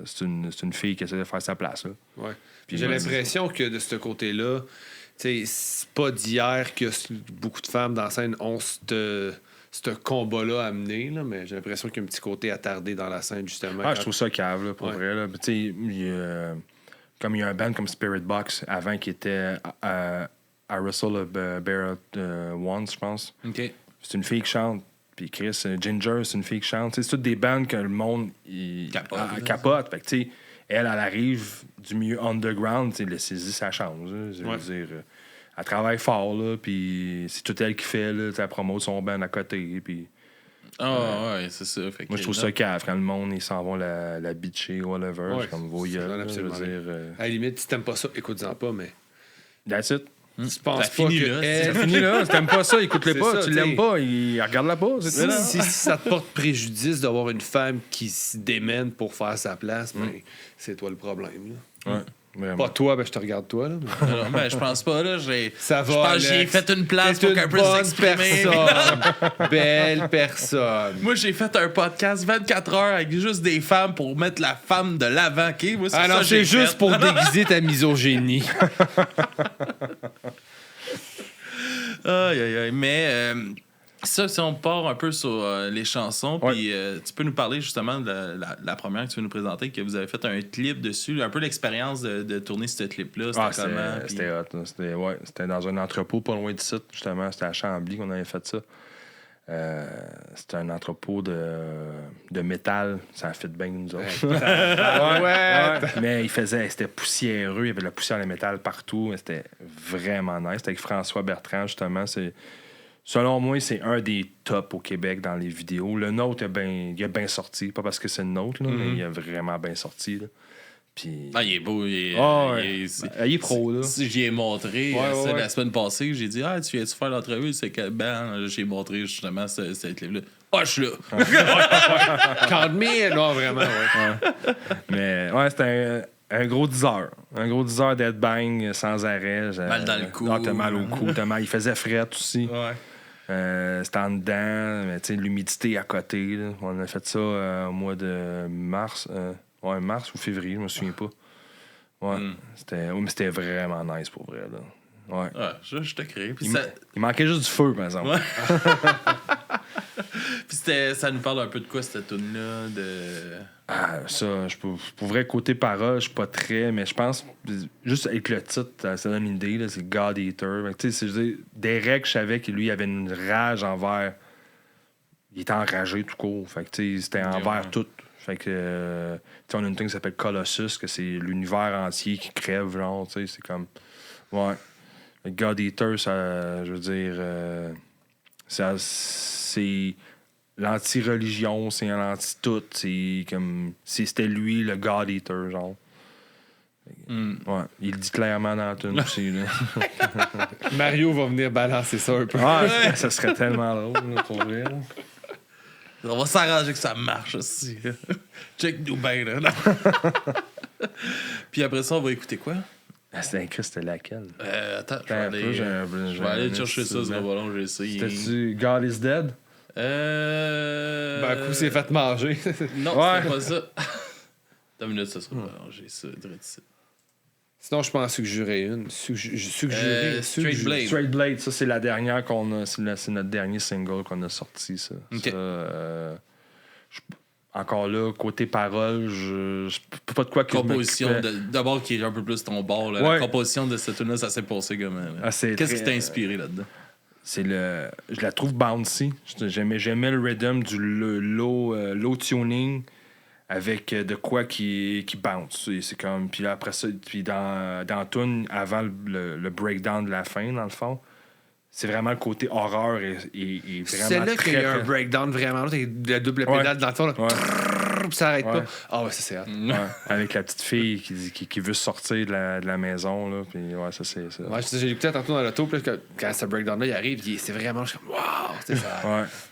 c'est une fille qui essaie de faire sa place. Là. Ouais. Puis j'ai l'impression que de ce côté-là, c'est pas d'hier que beaucoup de femmes dans la scène ont ce combat-là à mener, là, mais j'ai l'impression qu'il y a un petit côté attardé dans la scène, justement. Je trouve ça cave, là, pour vrai. Là. Comme il y a un band comme Spirit Box avant qui était à Russell Barrett Once, je pense. OK. C'est une fille qui chante. Puis Chris, Ginger, c'est une fille qui chante. C'est toutes des bands que le monde capote. Fait que, elle arrive du milieu underground. Le saisie, ça change. Je veux dire... Elle travaille fort, là, puis c'est tout elle qui fait, là, elle promote son band à côté, puis... ouais, c'est ça. Fait moi, je trouve ça cave, quand le monde, ils s'en vont la bitcher, whatever, c'est comme vos gueules, je veux dire... À la limite, si t'aimes pas ça, écoute-en pas, mais... That's it. Tu penses pas que... C'est fini, là. Si t'aimes pas ça, écoute-le pas. Tu l'aimes pas, regarde-la pas, c'est ça. Si ça te porte préjudice d'avoir une femme qui se démène pour faire sa place, ben, c'est toi le problème, là. Ouais. Vraiment. Pas toi, ben je te regarde toi. Là, mais... je pense pas. Là, ça va, je pense que j'ai fait une place pour qu'un peu s'exprimer. Belle personne. Moi, j'ai fait un podcast 24 heures avec juste des femmes pour mettre la femme de l'avant. Okay? Moi, c'est juste pour déguiser ta misogynie. Aïe. Mais... ça, si on part un peu sur les chansons, puis tu peux nous parler justement de la première que tu veux nous présenter, que vous avez fait un clip dessus, un peu l'expérience de tourner ce clip-là. C'était hot. C'était dans un entrepôt pas loin du site, justement. C'était à Chambly qu'on avait fait ça. C'était un entrepôt de métal. Ça a fait bien nous autres. Mais c'était poussiéreux. Il y avait de la poussière de métal partout. C'était vraiment nice. C'était avec François Bertrand, justement. Selon moi, c'est un des tops au Québec dans les vidéos. Le nôtre, il a bien sorti. Pas parce que c'est le nôtre, là, mais il a vraiment bien sorti. Là. Puis... il est beau. Il est pro. Là. J'y ai montré la semaine passée. J'ai dit tu viens-tu faire l'entrevue? C'est que j'ai montré justement ce clip-là. Je suis là. Count me, non, vraiment. Mais c'était un gros 10 heures. Un gros 10 heures d'headbang sans arrêt. Mal dans le cou. T'as mal au cou. Il faisait fret aussi. Ouais. C'était en dedans, mais l'humidité à côté. Là. On a fait ça au mois de mars. Mars ou février, je me souviens pas. Ouais. C'était vraiment nice pour vrai. Là. Ouais. Je te crée. Il manquait juste du feu, par exemple. Ouais. Puis ça nous parle un peu de quoi, cette tune-là? Ça, je pourrais côté parole, je suis pas très, mais je pense, juste avec le titre, ça donne une idée, là, c'est God Eater. Derek, je savais que lui, il avait une rage envers... Il était enragé tout court. Fait que, c'était envers tout. Fait que, on a une tune qui s'appelle Colossus, que c'est l'univers entier qui crève, genre, tu sais, c'est comme... Ouais. Le God Eater, ça, je veux dire, c'est l'anti-religion, c'est l'anti-tout, c'est comme... C'était lui, le God Eater, genre. Ouais, il le dit clairement dans la tune aussi, là. Mario va venir balancer ça un peu. Ah, ça serait tellement drôle, là, pour vrai, là. On va s'arranger que ça marche aussi. Check-nous bien, là. Puis après ça, on va écouter quoi? Ah, c'était laquelle? Attends, je vais aller chercher ça, ce ballon, j'ai essayé. C'était-tu God is Dead? Ben, un coup, c'est fait manger. Non, Ouais. c'est pas ça. T'as une minute, ça sera pas. J'ai ça, direct ici. Sinon, je peux en suggérer une. Straight Blade. Straight Blade, ça, c'est la dernière qu'on a. C'est notre dernier single qu'on a sorti, ça. Ok. Ça, encore là, côté parole, je peux pas de quoi que Composition, je m'occupais. d'abord qui est un peu plus ton bord. Là. Ouais. La composition de cette tune-là, ça s'est passé comment? Là? Ah, c'est Qu'est-ce qui très- t'a inspiré là-dedans? Je la trouve bouncy. J'aimais le rhythm du low tuning avec de quoi qui bounce. C'est comme... Puis là, après ça, puis dans la tune, avant le breakdown de la fin, dans le fond, c'est vraiment le côté horreur et vraiment C'est là qu'il y a un très... breakdown vraiment. Là, la double pédale dans le fond. Là, Ouais. puis ça arrête Ouais. pas. Ah ouais, ça c'est hot. Ouais, avec la petite fille qui veut sortir de la maison. Là, puis ouais, ça, c'est ça. Ouais, j'ai écouté tantôt dans l'auto, puis là, quand ce breakdown-là il arrive, c'est vraiment, je suis comme, waouh! C'est ça.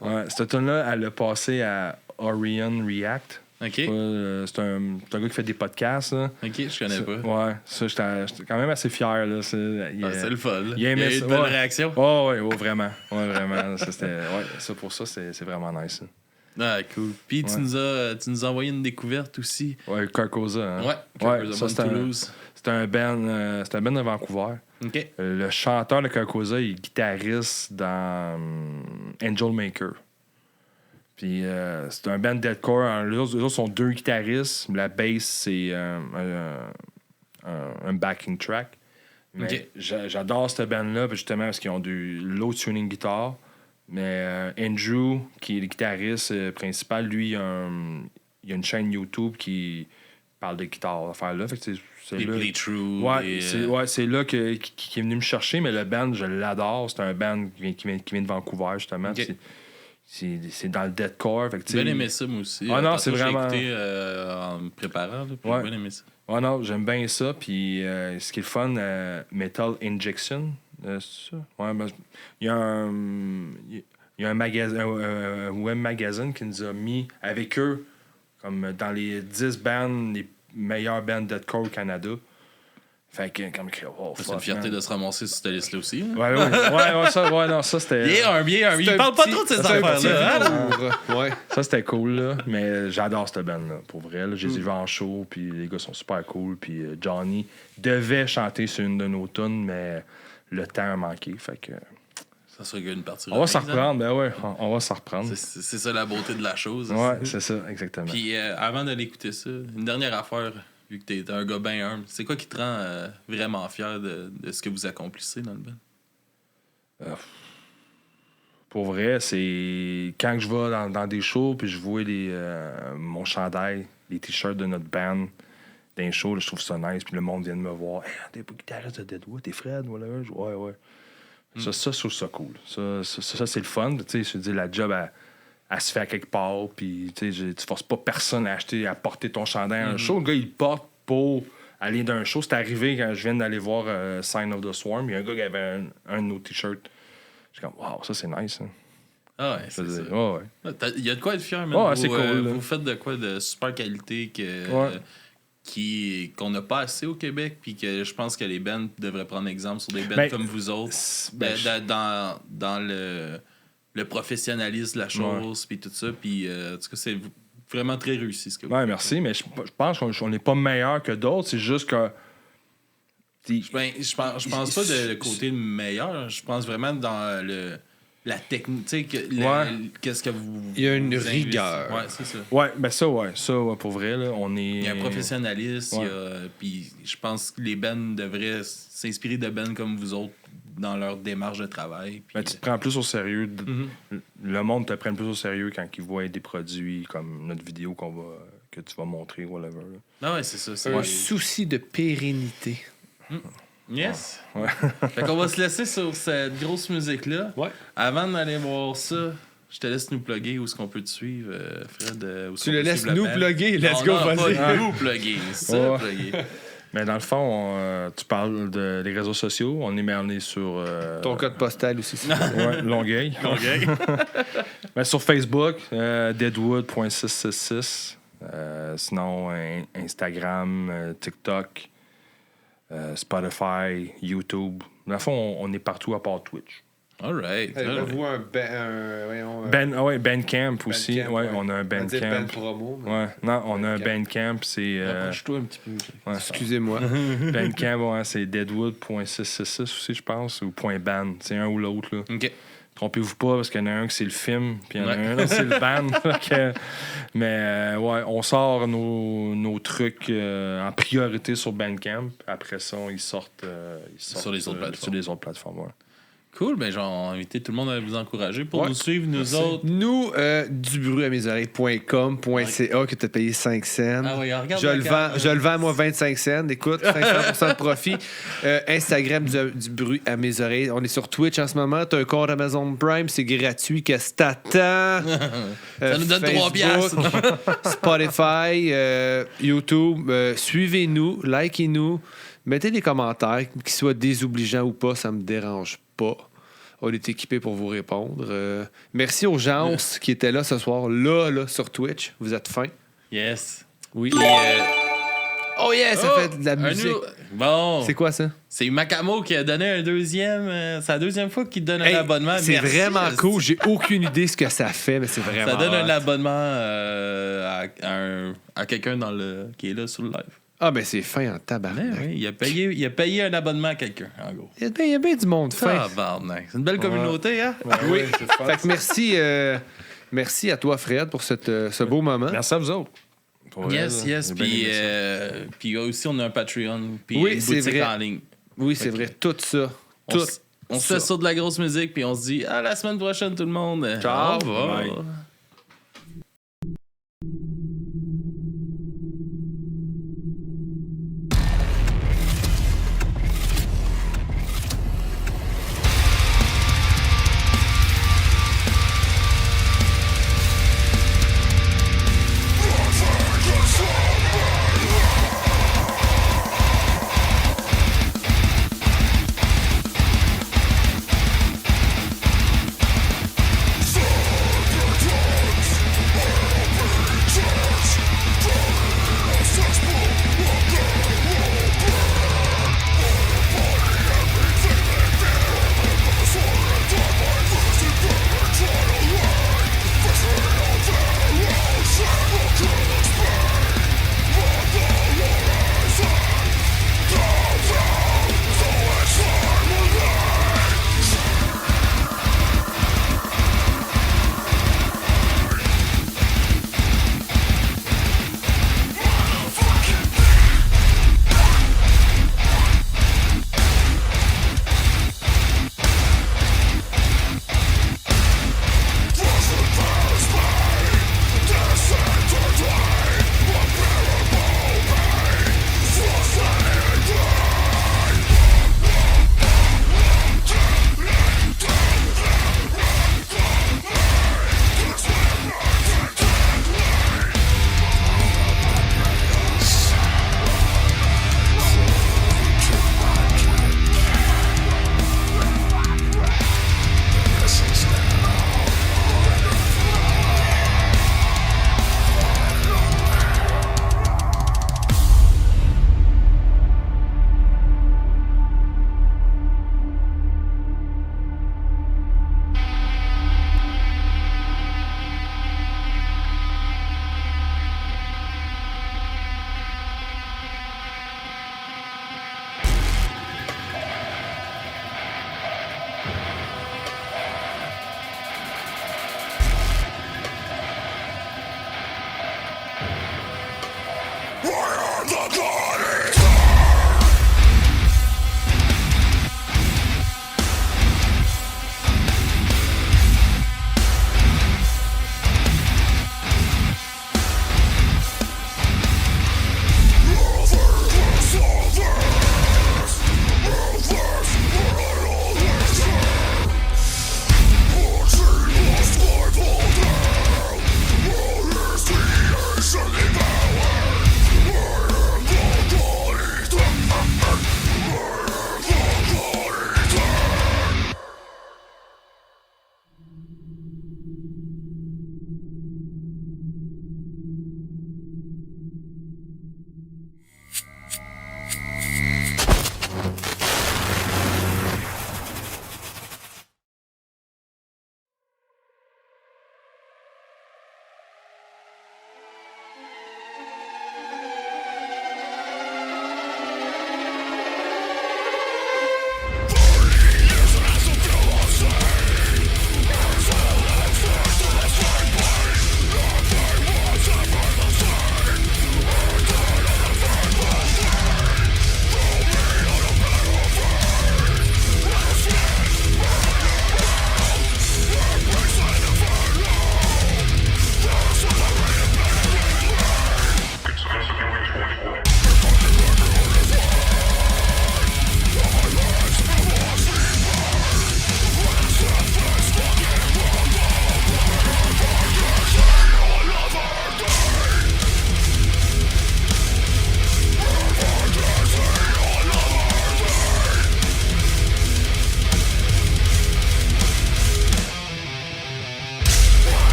Ouais. Cette tune-là, elle a passé à Orion React. OK. C'est un gars qui fait des podcasts. Là. OK, je connais pas. Ouais, ça, j'étais quand même assez fier. Là. C'est C'est le fun. Là. il aimait y a eu ça, de belles ouais. réactions. Vraiment. Ouais, vraiment. Ça, pour ça, c'est vraiment nice. Ça. Ah, cool. Puis tu Ouais. nous as envoyé une découverte aussi. Ouais, Carcosa. Hein. Ouais, ça, c'est Toulouse. c'est un band de Vancouver. OK. Le chanteur de Carcosa, il est guitariste dans Angel Maker. Puis c'est un band deathcore. Les autres sont deux guitaristes. La bass, c'est un backing track. Mais Ok. j'adore cette band-là, justement, parce qu'ils ont du low tuning guitare. Mais Andrew, qui est le guitariste principal, lui, il a une chaîne YouTube qui parle de guitare, d'affaires-là. Fait que c'est Les là. Play True. C'est là qui est venu me chercher, mais le band, je l'adore. C'est un band qui vient de Vancouver, justement. Ok. C'est dans le deathcore. Fait que, J'ai bien aimé ça, moi aussi. Ah non, Tantôt, c'est vraiment- J'ai écouté en me préparant. Là, puis Ouais. J'ai bien aimé ça. Ouais, non, j'aime bien ça. Puis ce qui est le fun, Metal Injection, c'est ça? Ouais, ben, il y a un magasin, un web magazine qui nous a mis avec eux comme dans les 10 bands, les meilleures bands deathcore au Canada. Fait que, comme, oh, C'est une fierté de se ramasser sur cette liste-là aussi. Hein? Ça c'était. Bien. Il parle pas trop de ces affaires-là. Hein? Ouais. Ça, c'était cool, là. Mais j'adore cette band-là, pour vrai. Là. Je les ai vus en show, puis les gars sont super cool. Puis Johnny devait chanter sur une de nos tunes, mais le temps a manqué. Fait que... Ça serait une partie. On va s'en remise, reprendre, ben ouais. On va s'en reprendre. C'est ça la beauté de la chose. Ouais, c'est ça, exactement. Puis avant d'aller écouter ça, une dernière affaire, vu que t'es un gars bien humble, c'est quoi qui te rend vraiment fier de ce que vous accomplissez dans le band? Pour vrai, c'est quand je vais dans des shows, puis je vois mon chandail, les t-shirts de notre band dans les shows, là, je trouve ça nice. Puis le monde vient de me voir. Hey, t'es pas guitariste de Deadwood, t'es Fred, voilà. Ouais. Ça, je trouve ça cool. Ça c'est le fun. Tu sais, je dis, la job, elle se fait à quelque part. Puis, tu sais, tu forces pas personne à porter ton chandail à un show. Le gars, il le porte pour aller d'un show. C'est arrivé quand je viens d'aller voir Sign of the Swarm. Il y a un gars qui avait un de nos t-shirts. Je suis comme, wow, ça, c'est nice. Hein. Ah ouais, c'est ça. Ouais. Il y a de quoi être fier, man. Ouais, c'est cool. Là. Vous faites de quoi de super qualité qu'on n'a pas assez au Québec, puis que je pense que les bands devraient prendre exemple sur des bands comme vous autres. Dans le professionnalisme de la chose, puis tout ça. Puis, en tout cas, c'est vraiment très réussi ce que vous faites. Merci, mais je pense qu'on n'est pas meilleur que d'autres. C'est juste que. Je pense pas de côté meilleur. Je pense vraiment dans la technique. Tu sais, qu'est-ce que vous. Il y a une vous rigueur. Ouais, c'est ça. Ça, pour vrai, là, on est. Il y a un professionnalisme, puis je pense que les bands devraient s'inspirer de bands comme vous autres dans leur démarche de travail. Puis, Ben, tu te prends plus au sérieux. Le monde te prend plus au sérieux quand ils voient des produits comme notre vidéo que tu vas montrer, whatever. Ah ouais, c'est ça. C'est Un souci de pérennité. Yes. Ouais. Fait qu'on va se laisser sur cette grosse musique-là. Ouais. Avant d'aller voir ça, je te laisse nous plugger où est-ce qu'on peut te suivre, Fred. Où est-ce Tu qu'on le peut laisses suivre la nous band? plugger. Let's go, Non, vas-y. pas nous plugger. Ça, Ouais. plugger. Mais dans le fond, tu parles des réseaux sociaux. On est sur... Ton code postal aussi. Ouais, Longueuil. Ben, sur Facebook, deadwood.666. Sinon, Instagram, TikTok, Spotify, YouTube. Dans le fond, on est partout à part Twitch. All right. Avez-vous Bandcamp aussi. Bandcamp, Ouais, ouais. on a un Bandcamp Bandcamp. promo. mais- Ouais, non, on a un Bandcamp. Bandcamp, c'est... Approche-toi un petit peu. ouais. Excusez-moi. Bandcamp, ouais, c'est deadwood.666 aussi, je pense, ou .band. C'est un ou l'autre, là. OK. Trompez-vous pas, parce qu'il y en a un que c'est le film, puis il y en a Ouais. un là, c'est le band. Fait que- mais ouais, on sort nos trucs en priorité sur Bandcamp. Après ça, ils sortent Sur les autres plateformes. Sur les autres plateformes, ouais. Cool, ben genre, inviter tout le monde à vous encourager pour Ouais. nous suivre, nous autres. Nous, dubruitamesoreilles.com.ca que tu as payé 5 cents. Ah oui, regarde Je la le carte. vends, je le vends moi 25 cents. Écoute, 500% de profit. Instagram du bruit à mes oreilles. On est sur Twitch en ce moment. Tu as un compte Amazon Prime, c'est gratuit. Qu'est-ce que t'attends? Ça nous donne 3 piastres. Spotify, YouTube. Suivez-nous, likez-nous. Mettez des commentaires, qu'ils soient désobligeants ou pas, ça me dérange pas. On est équipés pour vous répondre. Merci aux gens qui étaient là ce soir, là, sur Twitch. Vous êtes fins. Yes. Oui. Puis, Oh yeah, ça fait de la un musique. Bon. C'est quoi ça? C'est Macamo qui a donné un deuxième. C'est la deuxième fois qu'il donne un abonnement. C'est Merci, vraiment esti. cool. J'ai aucun idée ce que ça fait, mais c'est vraiment Ça donne un hot. abonnement à quelqu'un qui est là sur le live. Ah, ben c'est fin en Ouais, tabarnak. oui, il a payé un abonnement à quelqu'un, en gros. Il y a bien du monde fin. Tabarnak. C'est une belle communauté, hein? Oui. Fait que merci à toi, Fred, pour ce beau moment. Merci à vous autres. Pour Yes, elle, yes. j'ai bien Puis, aimé ça. puis aussi, on a un Patreon. Puis Oui, une c'est boutique vrai. en ligne. Oui, c'est vrai. Tout ça. On se fait sur de la grosse musique, puis on se dit à la semaine prochaine, tout le monde. Ciao. Au revoir. Bye.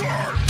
Listen!